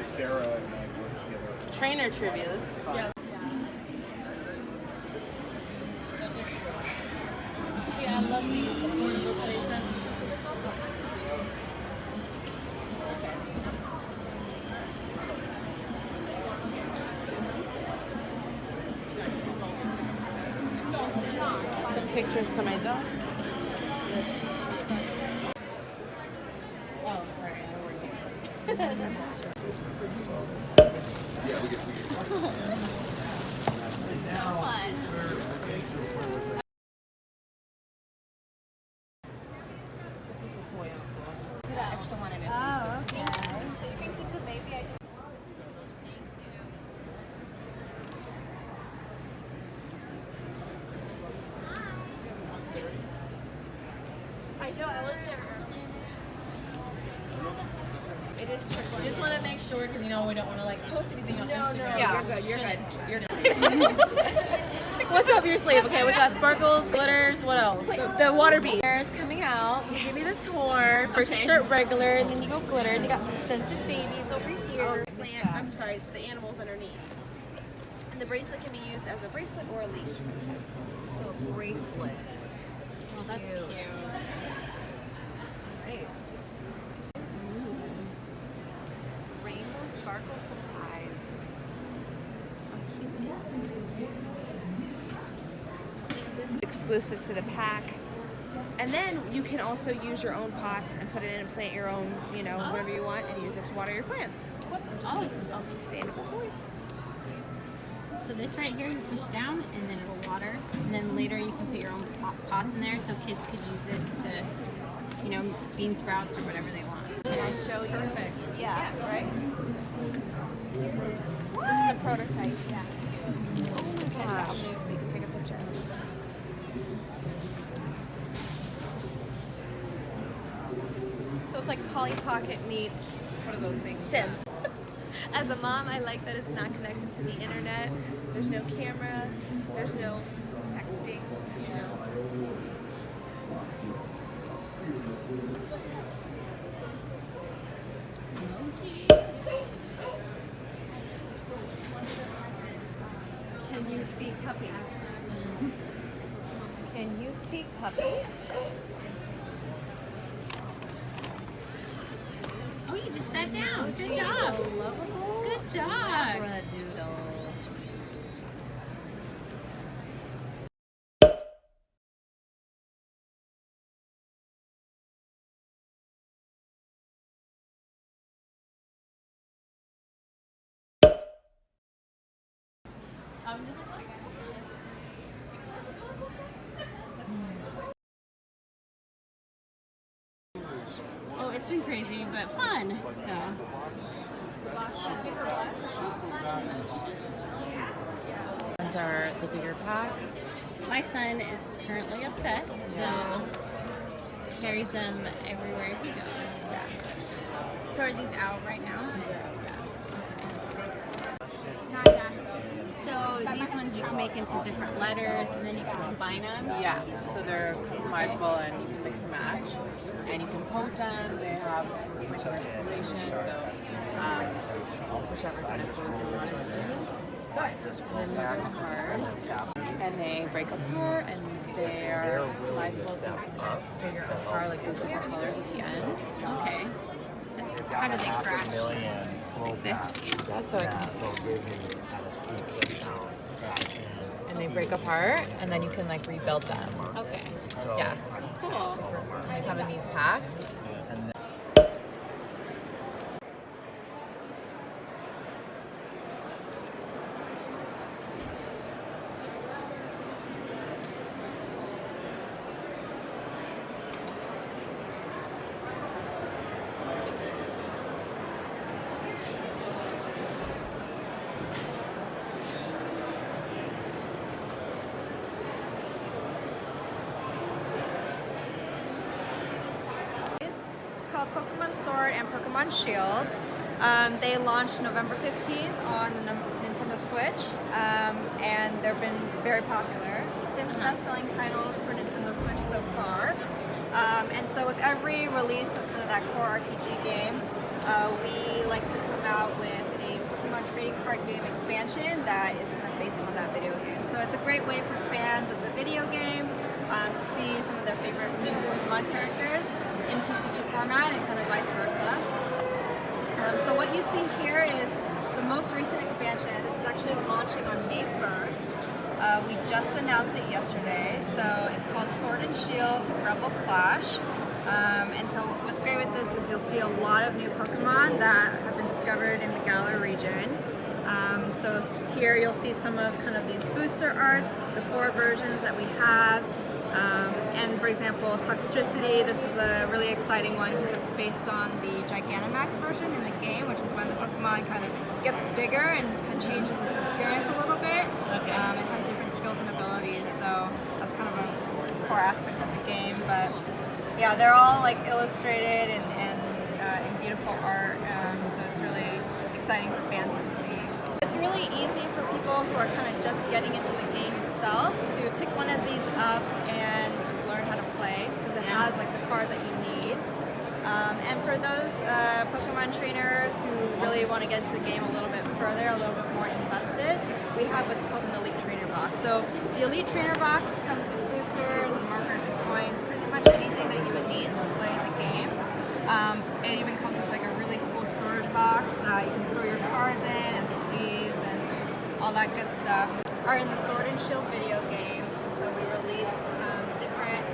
Sarah and I work together. Trainer trivia. This is fun. Yeah. Yeah, I love these affordable places. Some pictures to my dog. Oh, sorry, I don't work here. Yeah, we get We got extra one in it. Oh, okay. So you can keep the baby. I just. I know, I was there. It is tricky. I just want to make sure, because we don't want to like post anything on Instagram. Yeah, you're good. You're good. You're What's up your sleeve? Okay, we got sparkles, glitters. What else? The water bead. There's coming out. You give me the tour. First you start regular, and then you go glitter. And you got some scented babies over here. I'm sorry, the animals underneath. And the bracelet can be used as a bracelet or a leash. So a bracelet. Oh, that's cute. Right. Rainbow sparkle supplies. How cute is this? Exclusive to the pack. And then you can also use your own pots and put it in and plant your own, whatever you want, and use it to water your plants. Oh, it's Sustainable toys. So this right here, you push down and then it'll water. And then later you can put your own pots in there so kids could use this to, bean sprouts or whatever they want. Can I show you? Perfect. Yeah, right? This is a prototype. Yeah. Oh my gosh. So you can take a picture. So it's like Polly Pocket meets, what are those things? Sims. As a mom, I like that it's not connected to the internet. There's no camera. There's no texting. speak puppy? Can you speak puppy? Oh, you just sat down. Good job. Good dog. Labradoodle. Oh, it's been crazy, but fun. So. These are the bigger packs. My son is currently obsessed, so carries them everywhere he goes. So are these out right now? So these ones you can make into different letters, and then you can combine them. Yeah, so they're customizable and you can mix and match. And you can pose them. They have point articulation, so whichever kind of pose you wanted to do. Then these are the cards. And they break apart and they are customizable, so you can create your own card, like those different colors at the end. Okay. So how do they crash? Like this. Yeah, so it can. And they break apart, and then you can like rebuild them. Okay. Yeah. Cool. They come in these packs. Called Pokemon Sword and Pokemon Shield. They launched November 15th on the Nintendo Switch, and they've been very popular. They've been best-selling titles for Nintendo Switch so far. And so with every release of kind of that core RPG game, we like to come out with a Pokemon trading card game expansion that is kind of based on that video game. So it's a great way for fans of the video game to see some of their favorite new Pokemon characters in TCG format and kind of vice versa. So what you see here is the most recent expansion. This is actually launching on May 1st. We just announced it yesterday. So it's called Sword and Shield Rebel Clash. And so what's great with this is you'll see a lot of new Pokemon that have been discovered in the Galar region. So here you'll see some of kind of these booster arts, the 4 versions that we have. And for example, Toxtricity, this is a really exciting one because it's based on the Gigantamax version in the game, which is when the Pokemon kind of gets bigger and kind of changes its appearance a little bit. Okay. It has different skills and abilities, so that's kind of a core aspect of the game. But yeah, they're all like illustrated and in beautiful art, so it's really exciting for fans to see. It's really easy for people who are kind of just getting into the game itself to pick one of these up and just learn how to play because it has like the cards that you need. And for those Pokemon trainers who really want to get into the game a little bit further, a little bit more invested, we have what's called an Elite Trainer Box. So the Elite Trainer Box comes with boosters and markers and coins, pretty much anything that you would need to play the game. It even comes with like a really cool storage box that you can store your cards in and sleeves and all that good stuff. Are in the Sword and Shield video games, and so we released different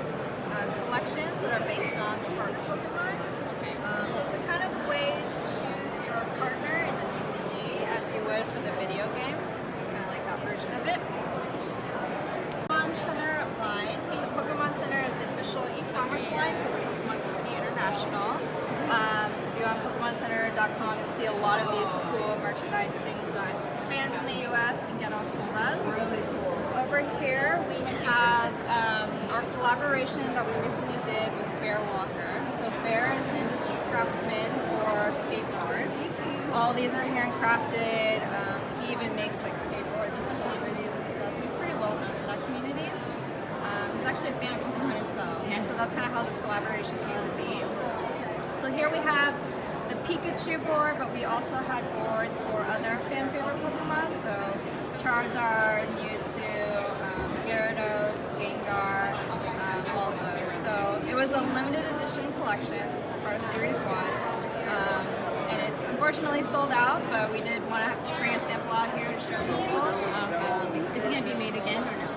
collections that are based on the partner Pokemon. So it's a kind of way to choose your partner in the TCG as you would for the video game. This is kind of like that version of it. Pokemon Center line. So Pokemon Center is the official e-commerce line for the Pokemon Company International. So if you go on PokemonCenter.com, you'll see a lot of these cool merchandise things that fans in the US can get on hold of. Over here we have our collaboration that we recently did with Bear Walker. So Bear is an industry craftsman for skateboards. All these are handcrafted. He even makes like skateboards for celebrities and stuff. So he's pretty well known in that community. He's actually a fan of Pokemon himself. So that's kind of how this collaboration came to be. So here we have the Pikachu board, but we also had boards for other fan favorite Pokemon. So Charizard, Mewtwo, Gyarados, Gengar, all of those. So it was a limited edition collection. This is part of Series 1. And it's unfortunately sold out, but we did want to bring a sample out here to show people. Is it going to be made again or no?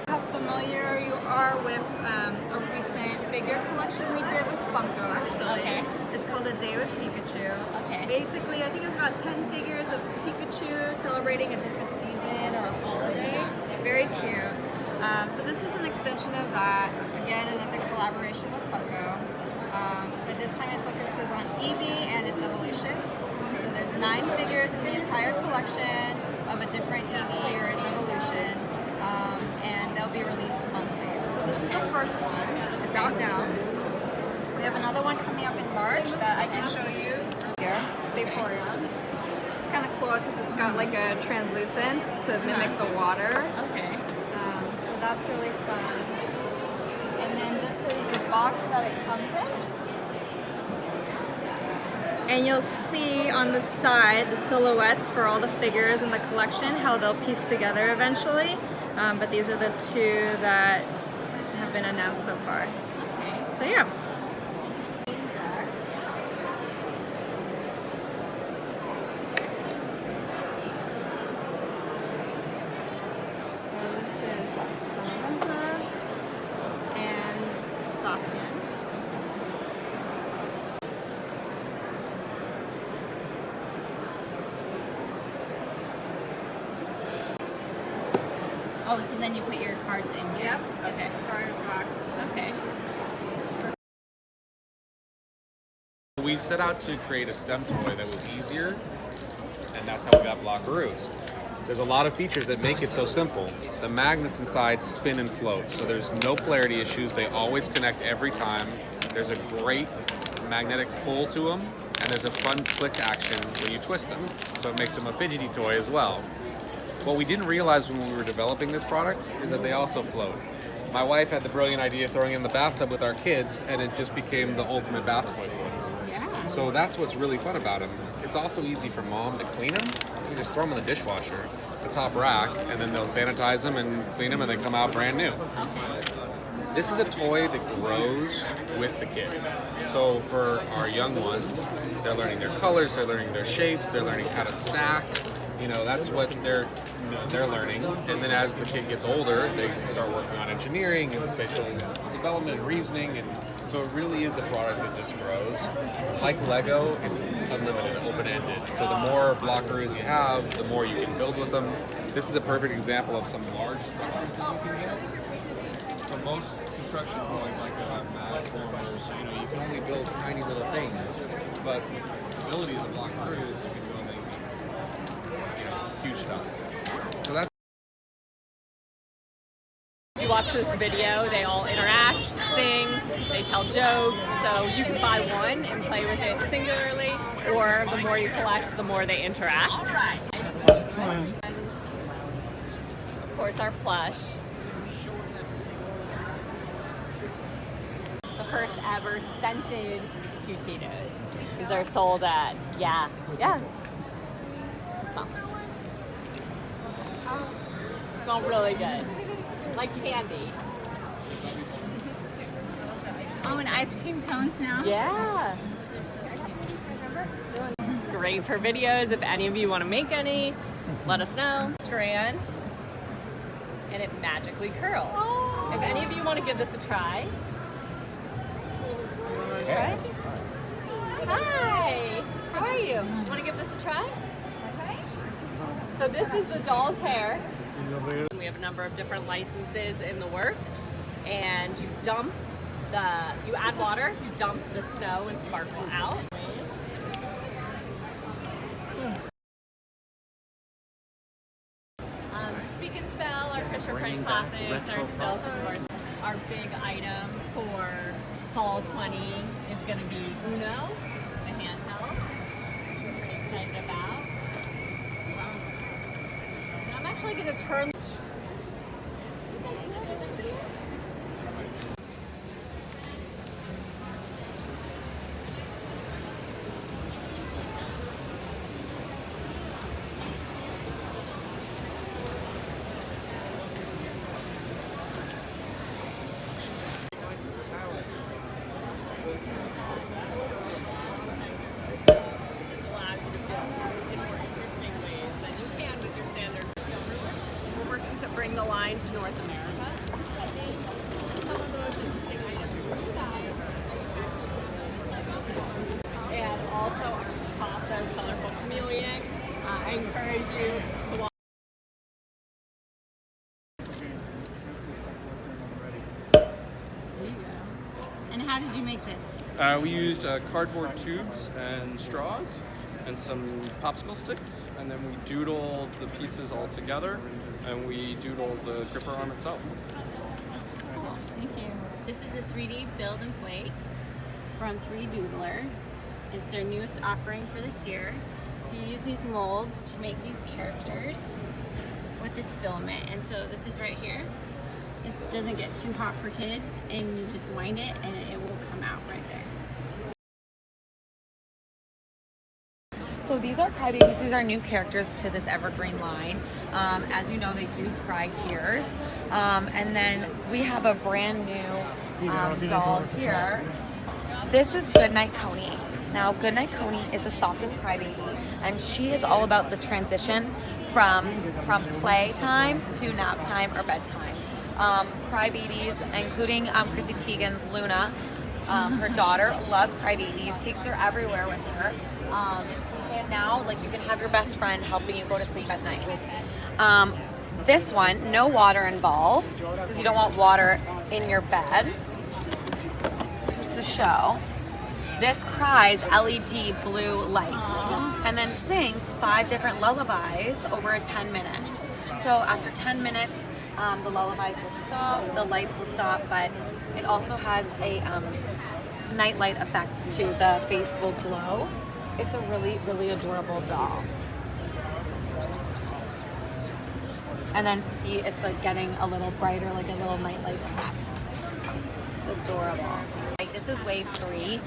How familiar you are with a recent figure collection we did with Funko, actually. Okay. It's called A Day with Pikachu. Okay. Basically, I think it was about 10 figures of Pikachu celebrating a different season or a holiday. Very cute. So this is an extension of that. Again, another collaboration with Funko. But this time it focuses on Eevee and its evolutions. So there's 9 figures in the entire collection of a different Eevee or its evolution. And they'll be released monthly. So this is the first one. It's out now. We have another one coming up in March that I can show you just here, Vaporeon. It's kind of cool because it's got like a translucence to mimic the water. Okay. So that's really fun. And then this is the box that it comes in. And you'll see on the side the silhouettes for all the figures in the collection, how they'll piece together eventually. But these are the 2 that have been announced so far. Okay. So yeah. So this is Samantha and Zacian. Oh, so then you put your cards in here? Yep. Okay. Starter box. Okay. We set out to create a STEM toy that was easier, and that's how we got Blockaroos. There's a lot of features that make it so simple. The magnets inside spin and float, so there's no polarity issues. They always connect every time. There's a great magnetic pull to them, and there's a fun click action when you twist them, so it makes them a fidgety toy as well. What we didn't realize when we were developing this product is that they also float. My wife had the brilliant idea of throwing it in the bathtub with our kids, and it just became the ultimate bath toy for them. Yeah. So that's what's really fun about them. It's also easy for mom to clean them. You can just throw them in the dishwasher, the top rack, and then they'll sanitize them and clean them, and they come out brand new. This is a toy that grows with the kid. So for our young ones, they're learning their colors, they're learning their shapes, they're learning how to stack. You know, that's what they're learning. And then as the kid gets older, they start working on engineering and spatial development and reasoning. And so it really is a product that just grows. Like Lego, it's unlimited, open-ended. So the more Blockaroos you have, the more you can build with them. This is a perfect example of some large structures that you can get. So most construction toys like mat formers, you know, you can only build tiny little things. But with the stability of the Blockaroos, you can build huge stuff. So that's. You watch this video, they all interact, sing, they tell jokes, so you can buy one and play with it singularly, or the more you collect, the more they interact. Of course, our plush. The first ever scented Cutitos. These are sold at, yeah. Smell. Smell really good. Like candy. Oh, and ice cream cones now? Yeah. Great for videos. If any of you want to make any, let us know. Strand. And it magically curls. Oh. If any of you want to give this a try. Want to try? Hi. How are you? Want to give this a try? Okay. So this is the doll's hair. We have a number of different licenses in the works, and you add water, you dump the snow and sparkle out. Speak and Spell, our Fisher Price classics are still some of our big item for fall 20 is going to be Uno, the handheld, which we're pretty excited about. And I'm actually going to turn. bring the line to North America. Some of those interesting items for you guys. And also our Picasso Colorful Chameleon. I encourage you to watch. And how did you make this? We used cardboard tubes and straws and some popsicle sticks, and then we doodled the pieces all together, and we doodled the gripper arm itself. Cool, thank you. This is a 3D build and play from 3D Doodler. It's their newest offering for this year. So you use these molds to make these characters with this filament. And so this is right here. This doesn't get too hot for kids, and you just wind it and it will come out right there. So these are Crybabies. These are new characters to this evergreen line. As you know, they do cry tears. And then we have a brand new doll here. This is Goodnight Coney. Now, Goodnight Coney is the softest crybaby, and she is all about the transition from playtime to nap time or bedtime. Crybabies, including Chrissy Teigen's Luna, her daughter, loves crybabies, takes her everywhere with her. And now, like, you can have your best friend helping you go to sleep at night. This one, no water involved, because you don't want water in your bed. This is to show. This cries LED blue lights and then sings 5 different lullabies over 10 minutes. So after 10 minutes, the lullabies will stop, the lights will stop, but it also has a nightlight effect to the face will glow. It's a really, really adorable doll. And then see, it's like getting a little brighter, like a little nightlight effect. It's adorable. Like, this is wave 3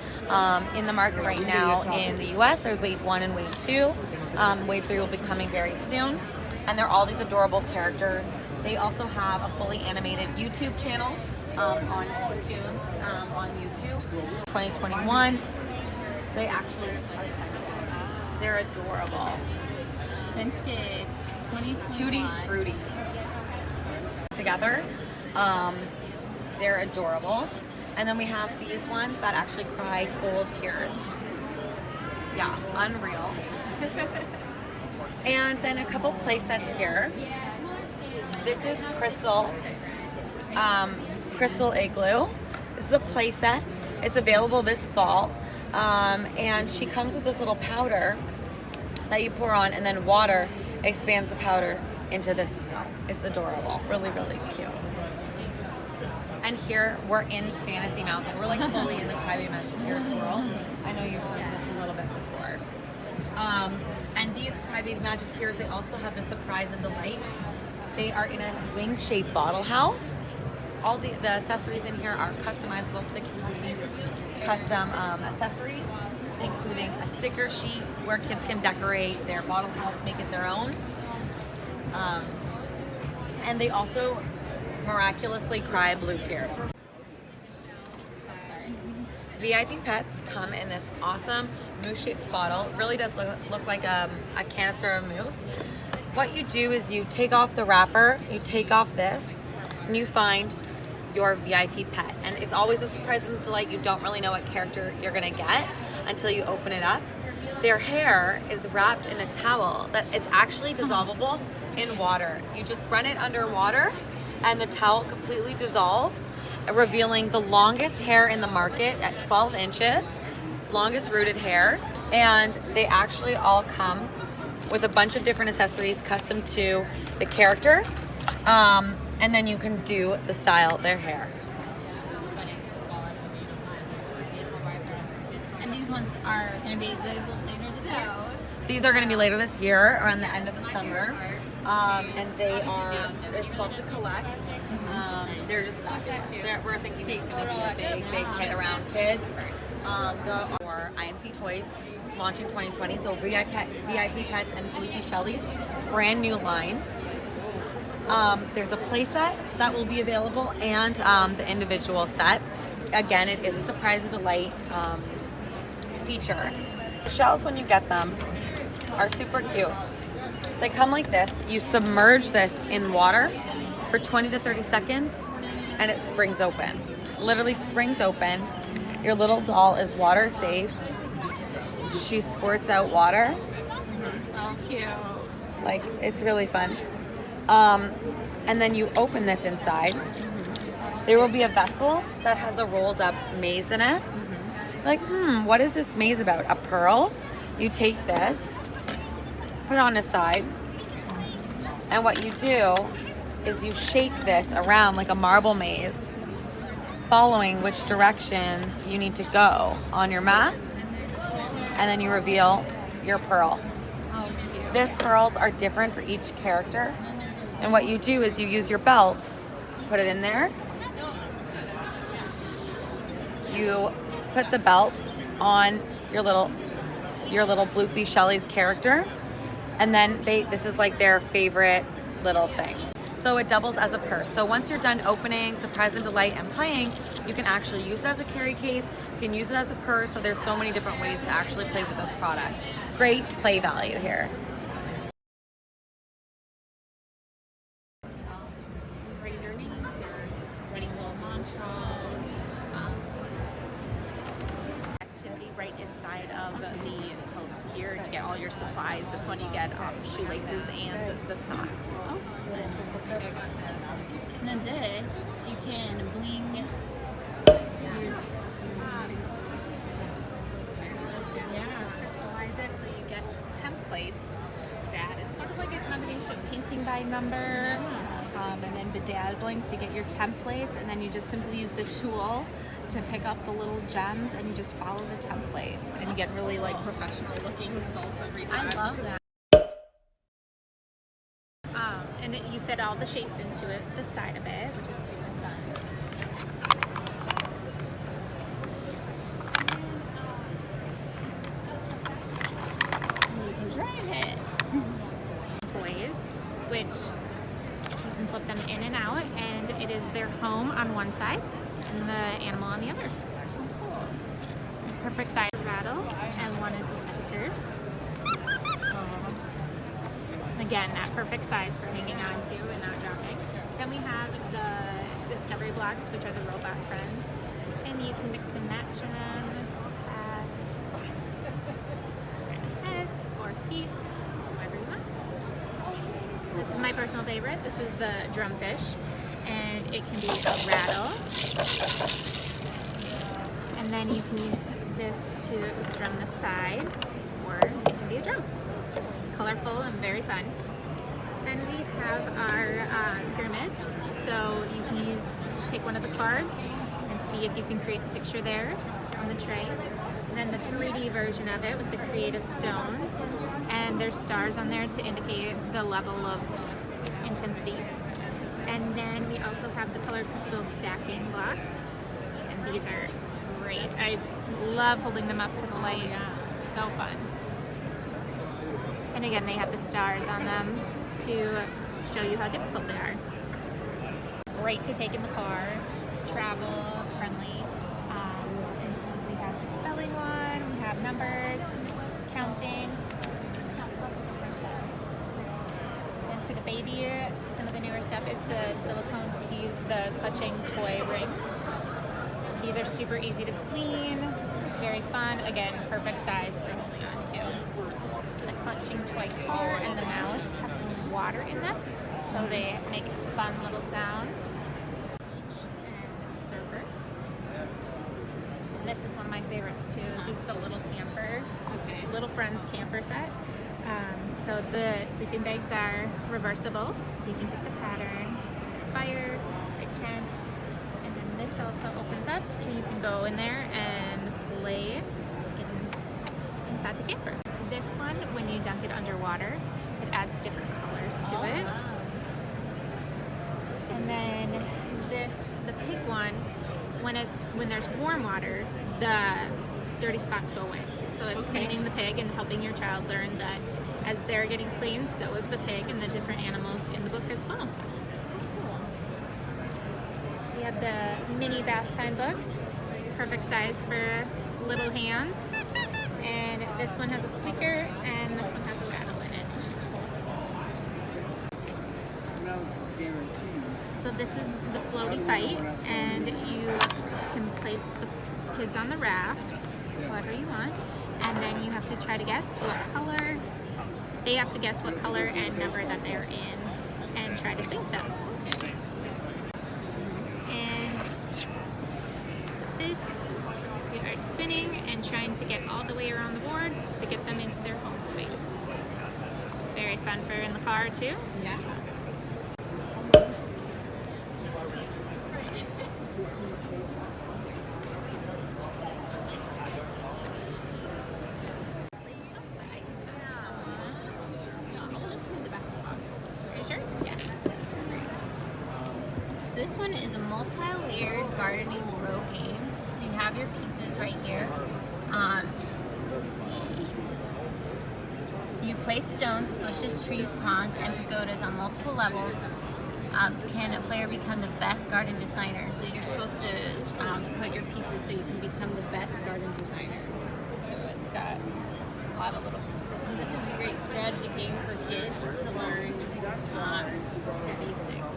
in the market right now in the US. There's wave 1 and wave 2. Wave 3 will be coming very soon. And they're all these adorable characters. They also have a fully animated YouTube channel on Kahootz on YouTube. 2021. They actually are scented. They're adorable. Scented 2021. Tutti Frutti. Together. They're adorable. And then we have these ones that actually cry gold tears. Yeah, unreal. And then a couple play sets here. This is Crystal Igloo. This is a play set. It's available this fall. And she comes with this little powder that you pour on, and then water expands the powder into this snow. It's adorable. Really, really cute. And here we're in Fantasy Mountain. We're like fully in the Crybaby Musketeers world. I know you've heard this a little bit before. And these Crybaby Musketeers, they also have the surprise and delight. They are in a wing-shaped bottle house. All the accessories in here are customizable, 6 custom accessories, including a sticker sheet where kids can decorate their bottle house, make it their own. And they also miraculously cry blue tears. VIP pets come in this awesome mousse-shaped bottle. It really does look like a canister of mousse. What you do is you take off the wrapper, you take off this, and you find your VIP pet. And it's always a surprise and delight. You don't really know what character you're gonna get until you open it up. Their hair is wrapped in a towel that is actually dissolvable in water. You just run it under water and the towel completely dissolves, revealing the longest hair in the market at 12 inches, longest rooted hair. And they actually all come with a bunch of different accessories custom to the character. And then you can do the style their hair. And these ones are going to be available later this year? These are going to be later this year, around the end of the summer. And there's 12 to collect. They're just fabulous. We're thinking it's going to be a big hit around kids. Or IMC Toys, launching 2020. So VIP Pets and Leafy Shelley's brand new lines. There's a play set that will be available and the individual set. Again, it is a surprise and delight feature. The shells, when you get them, are super cute. They come like this. You submerge this in water for 20 to 30 seconds and it springs open. Literally springs open. Your little doll is water safe. She squirts out water. Oh, cute. Like, it's really fun. And then you open this inside. There will be a vessel that has a rolled up maze in it. Like, what is this maze about? A pearl? You take this, put it on the side, and what you do is you shake this around like a marble maze, following which directions you need to go on your map, and then you reveal your pearl. The pearls are different for each character, and what you do is you use your belt to put it in there. You put the belt on your little Bloopy Shelly's character, and then this is like their favorite little thing. So it doubles as a purse. So once you're done opening, surprise and delight, and playing, you can actually use it as a carry case, you can use it as a purse, so there's so many different ways to actually play with this product. Great play value here. Writing their names, they're writing little mantras. Activity right inside of the tote. Here you get all your supplies. This one you get shoelaces and the socks. Oh, I got this. And then this, you can bling these. Yeah, this is crystallize it, so you get templates that it's sort of like a combination of painting by number and then bedazzling, so you get your templates, and then you just simply use the tool to pick up the little gems, and you just follow the template, and you get really like professional looking results every time. I love that. And you fit all the shapes into it, the side of it, which is super fun. And you can drive it. Toys, which you can flip them in and out, and it is their home on one side and the animal on the other. Perfect size rattle, and one is a squeaker. Again, that perfect size for hanging on to and not dropping. Then we have the discovery blocks, which are the robot friends, and you can mix and match them to add different heads or feet, whatever you want. This is my personal favorite. This is the drumfish, and it can be a rattle. And then you can use this to strum the side, or it can be a drum. It's colorful and very fun. Then we have our pyramids. So you can take one of the cards and see if you can create the picture there on the tray. And then the 3D version of it with the creative stones. And there's stars on there to indicate the level of intensity. And then we also have the color crystal stacking blocks. And these are great. I love holding them up to the light. So fun. And again, they have the stars on them to show you how difficult they are. Great to take in the car, travel friendly. And so we have the spelling one, we have numbers, counting, lots of different sets. And for the baby, some of the newer stuff is the silicone teeth, the clutching toy ring. These are super easy to clean, very fun. Again, perfect size for holding on to. The clutching toy car and the mouse have some water in them, so they make fun little sounds. And the surfer. And this is one of my favorites too. This is the little camper, Little Friends camper set. So the sleeping bags are reversible, so you can pick the pattern, fire, the tent, and then this also opens up, so you can go in there and play inside the camper. This one, when you dunk it underwater, it adds different colors to it. And then this, the pig one, when there's warm water, the dirty spots go away. So it's cleaning the pig and helping your child learn that as they're getting cleaned, so is the pig and the different animals in the book as well. We have the mini bath time books, perfect size for little hands. And this one has a squeaker, and this one has a rattle in it. So this is the floaty fight, and you can place the kids on the raft, whatever you want, and then you have to try to guess what color. They have to guess what color and number that they're in, and try to sink them. And this, we are spinning and trying to get all the way around the board to get them into their home space. Very fun for in the car too. Yeah. This one is a multi-layers gardening row game. So you have your pieces right here. Let's see. You place stones, bushes, trees, ponds, and pagodas on multiple levels. Can a player become the best garden designer? So you're supposed to put your pieces so you can become the best garden designer. So it's got a lot of little pieces. So this is a great strategy game for kids to learn the basics.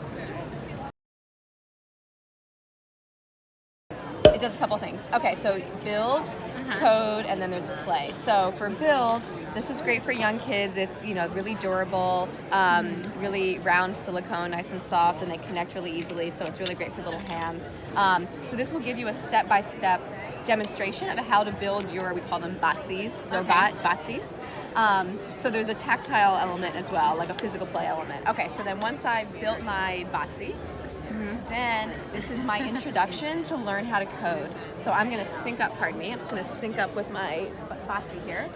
It does a couple things. Okay, so build, code, and then there's play. So for build, this is great for young kids. It's, you know, really durable, really round silicone, nice and soft, and they connect really easily. So it's really great for little hands. So this will give you a step-by-step demonstration of how to build your, we call them batsies, robot batsies. So there's a tactile element as well, like a physical play element. Okay, so then once I've built my batsi, then this is my introduction to learn how to code. So I'm going to sync up, pardon me, I'm just going to sync up with my batsi here.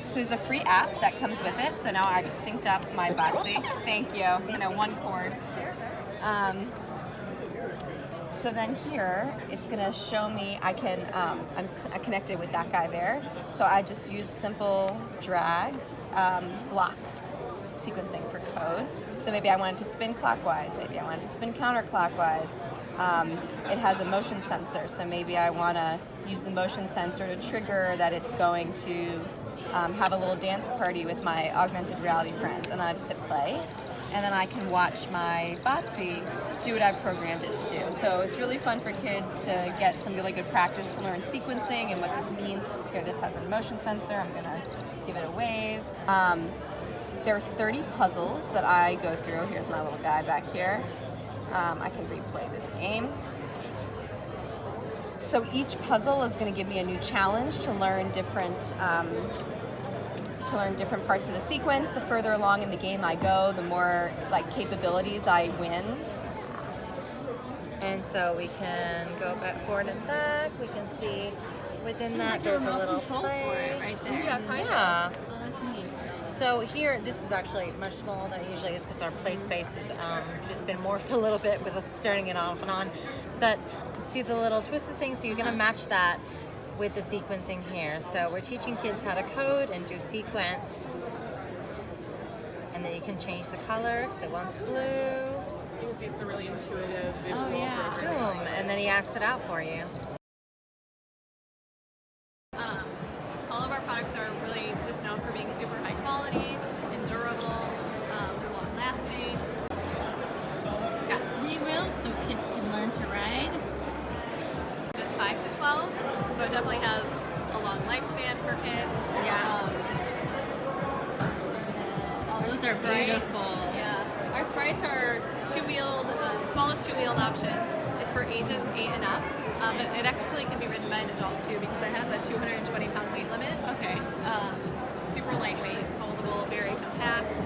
So there's a free app that comes with it. So now I've synced up my batsi. Thank you. I know, one cord. So then here, it's going to show me I can, I'm connected with that guy there. So I just use simple drag, block sequencing for code. So maybe I wanted to spin clockwise, maybe I wanted to spin counterclockwise. It has a motion sensor, so maybe I want to use the motion sensor to trigger that it's going to have a little dance party with my augmented reality friends. And then I just hit play, and then I can watch my batsi do what I've programmed it to do. So it's really fun for kids to get some really good practice to learn sequencing and what this means. Here, this has a motion sensor. I'm going to give it a wave. There are 30 puzzles that I go through. Here's my little guy back here. I can replay this game. So each puzzle is going to give me a new challenge to learn different parts of the sequence. The further along in the game I go, the more capabilities I win. And so we can go back forward and back. We can see within that there's a little play right there. Yeah. Oh, that's neat. So here, this is actually much smaller than it usually is because our play space has just been morphed a little bit with us turning it off and on. But see the little twisted thing? So you're going to match that with the sequencing here. So we're teaching kids how to code and do sequence. And then you can change the color because it wants blue. It's a really intuitive visual Boom. And then he acts it out for you. All of our products are really just known for being super high quality and durable, they're long lasting. It's got 3 wheels so kids can learn to ride. Just 5 to 12, so it definitely has a long lifespan for kids. Yeah. Those are beautiful. Yeah. Our sprites are two-wheeled, smallest two-wheeled option. It's for ages 8 and up. It actually can be ridden by an adult too because it has a 220-pound weight limit. Okay. Super lightweight, foldable, very compact.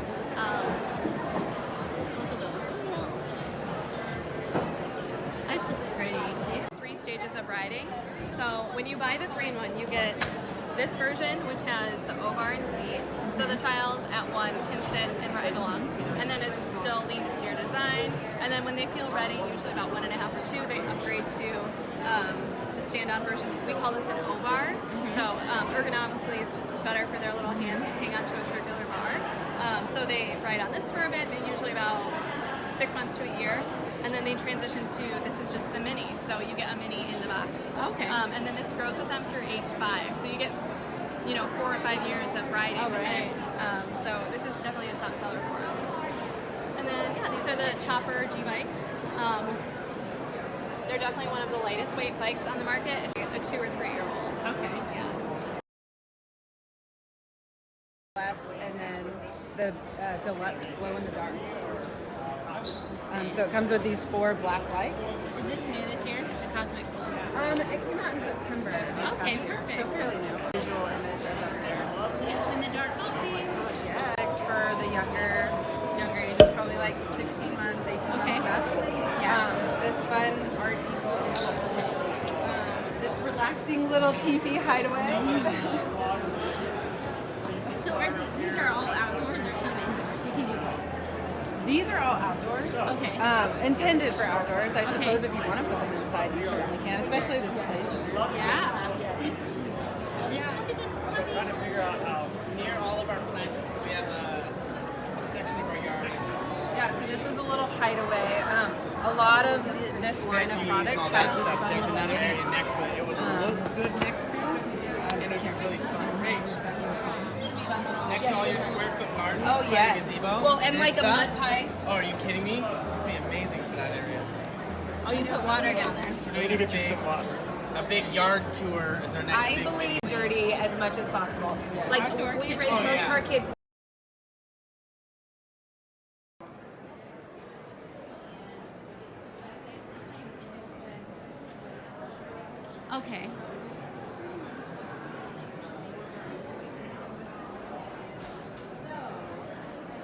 That's just pretty. 3 stages of riding. So when you buy the 3-in-1, you get this version, which has the O-bar and seat. So the child at 1 can sit and ride along. And then it's still lean to steer design. And then when they feel ready, usually about 1.5 or 2, they upgrade to the stand-on version. We call this an O-bar. So ergonomically, it's just better for their little hands to hang onto a circular bar. So they ride on this for a bit, usually about 6 months to a year. And then they transition to, this is just the mini. So you get a mini in the box. Okay. And then this grows with them through age 5. So you get 4 or 5 years of riding. Oh, right. So this is definitely a top seller for us. And then, yeah, chopper G-bikes. They're definitely one of the lightest weight bikes on the market. A 2 or 3 year old. Okay. Yeah. Left, and then the deluxe glow in the dark. So it comes with these 4 black lights. Is this new this year? The Cosmic Soul? It came out in September. Okay, perfect. So fairly new. Visual image of up there. Glow in the dark coffee. Yeah, it's for the younger ages, probably like 16 months, 18 months up. Yeah. This fun art easel. This relaxing little teepee hideaway. So these are all outdoors or some indoors? You can do both. These are all outdoors. Okay. Intended for outdoors. I suppose if you want to put them inside, you certainly can, especially this place. Yeah. So trying to figure out how near all of our plants, so we have a section of our yard. Yeah, so this is a little hideaway. A lot of this line of products have this fun. There's another area next to it. It would look good next to, and it would be really fun. Next to all your square foot gardens, Oh, yeah. gazebo. Well, and this like a stuff. mud pie. Oh, are you kidding me? It would be amazing for that area. Oh, you put water down there. So we're doing a big yard tour is our next I big believe dirty as much as possible. Like Outdoor we kids. raise most of our kids. Okay.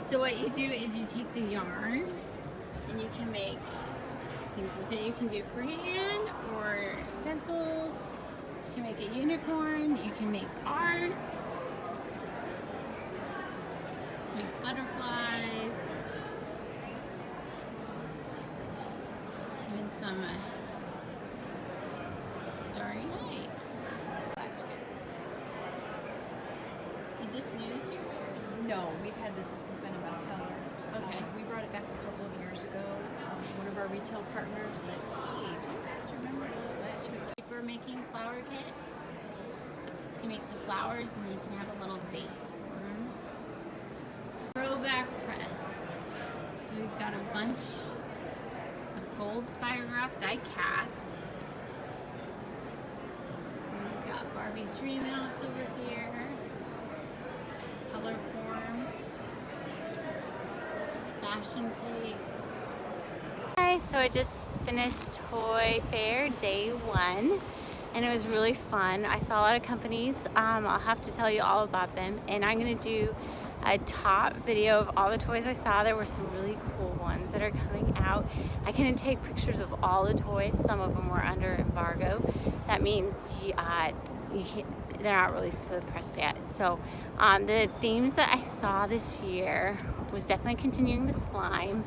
So what you do is you take the yarn and you can make things with it. You can do freehand or stencils. You can make a unicorn. You can make art. Make butterflies. Even some Starry Night. Is this new this year? No, we've had this. This has been a bestseller. Okay. We brought it back a couple of years ago. One of our retail partners said, "Hey, do you guys remember those last year?" Paper making flower kit. So you make the flowers and then you can have a little base for them. Throwback press. So we've got a bunch of gold spirograph die cast. And we've got Barbie's Dream House over here. Color forms. Fashion plates. Hi, so I just finished Toy Fair Day 1 and it was really fun. I saw a lot of companies. I'll have to tell you all about them, and I'm gonna do a top video of all the toys I saw. There were some really cool ones that are coming out. I couldn't take pictures of all the toys. Some of them were under embargo. That means you can't, they're not really pressed yet. So the themes that I saw this year was definitely continuing the slime.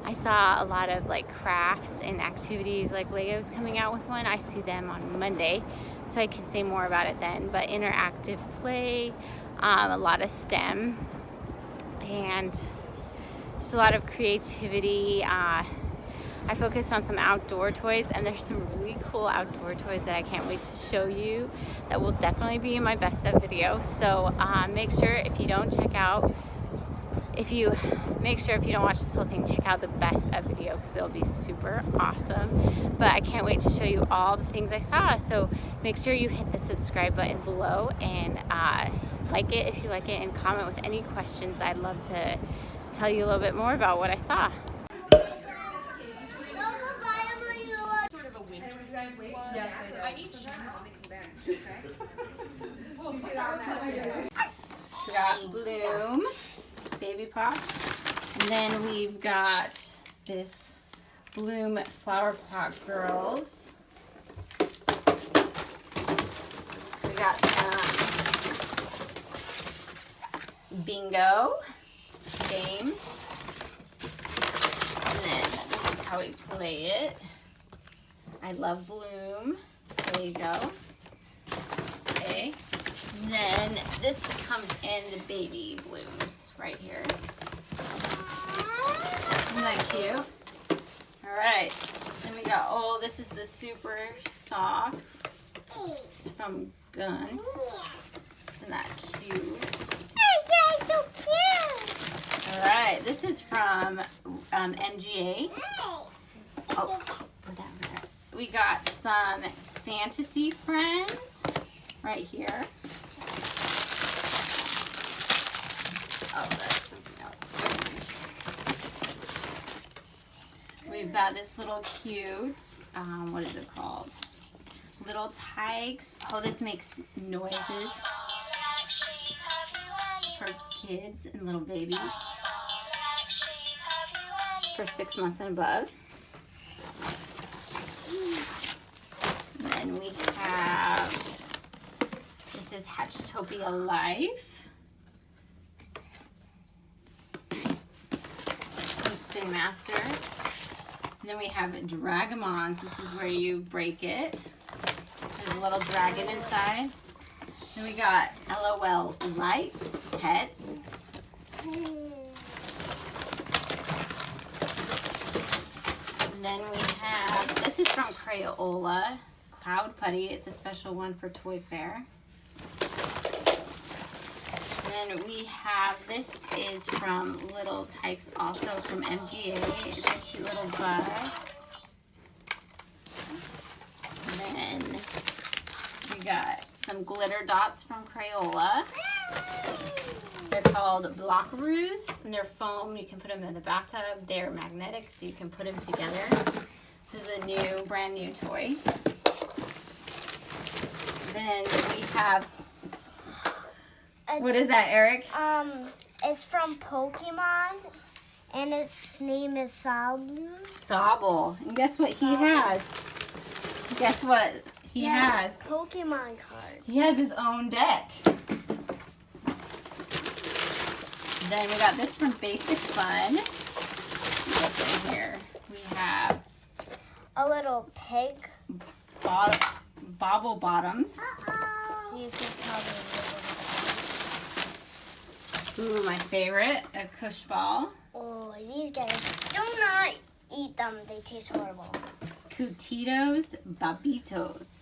I saw a lot of like crafts and activities, like Lego's coming out with one. I see them on Monday, so I can say more about it then. But interactive play, a lot of STEM, and just a lot of creativity. I focused on some outdoor toys, and there's some really cool outdoor toys that I can't wait to show you that will definitely be in my best of video. So make sure if you don't watch this whole thing, check out the best of video because it'll be super awesome. But I can't wait to show you all the things I saw. So make sure you hit the subscribe button below and like it if you like it, and comment with any questions. I'd love to tell you a little bit more about what I saw. Sort of a winter one. Yeah, I need We got Bloom, Baby Pop, and then we've got this Bloom Flower Pot Girls. We got some Bingo game, and then this is how we play it. I love Bloom. There you go. Okay. And then this comes in the baby blooms right here. Isn't that cute? All right. Then we got, oh, this is the super soft. It's from Gun. Isn't that cute? Oh, yeah, so cute. All right. This this is from MGA. Oh, put that over there. We got some Fantasy Friends right here. Oh, that's something else. We've got this little cute, what is it called? Little Tigers. Oh, this makes noises for kids and little babies for 6 months and above. And then we have, this is Hatchtopia Life. Spinmaster. And then we have Dragamons. This is where you break it. There's a little dragon inside. Then we got LOL Lights Pets. And then we have, this is from Crayola, Cloud Putty. It's a special one for Toy Fair. And then we have, this is from Little Tykes, also from MGA. It's a cute little bus. And then we got some glitter dots from Crayola. They're called Blockaroos, and they're foam. You can put them in the bathtub. They're magnetic, so you can put them together. This is a new, brand new toy. Then we have, what is that, Eric? It's from Pokemon, and its name is Sobble. Sobble. And guess what he has? Guess what he has? Pokemon cards. He has his own deck. Then we got this from Basic Fun. What's in here? We have a little pig. Bobble Bottoms. So you can probably Ooh, my favorite, a Kush Ball. Oh, these guys, do not eat them. They taste horrible. Cutitos Babitos.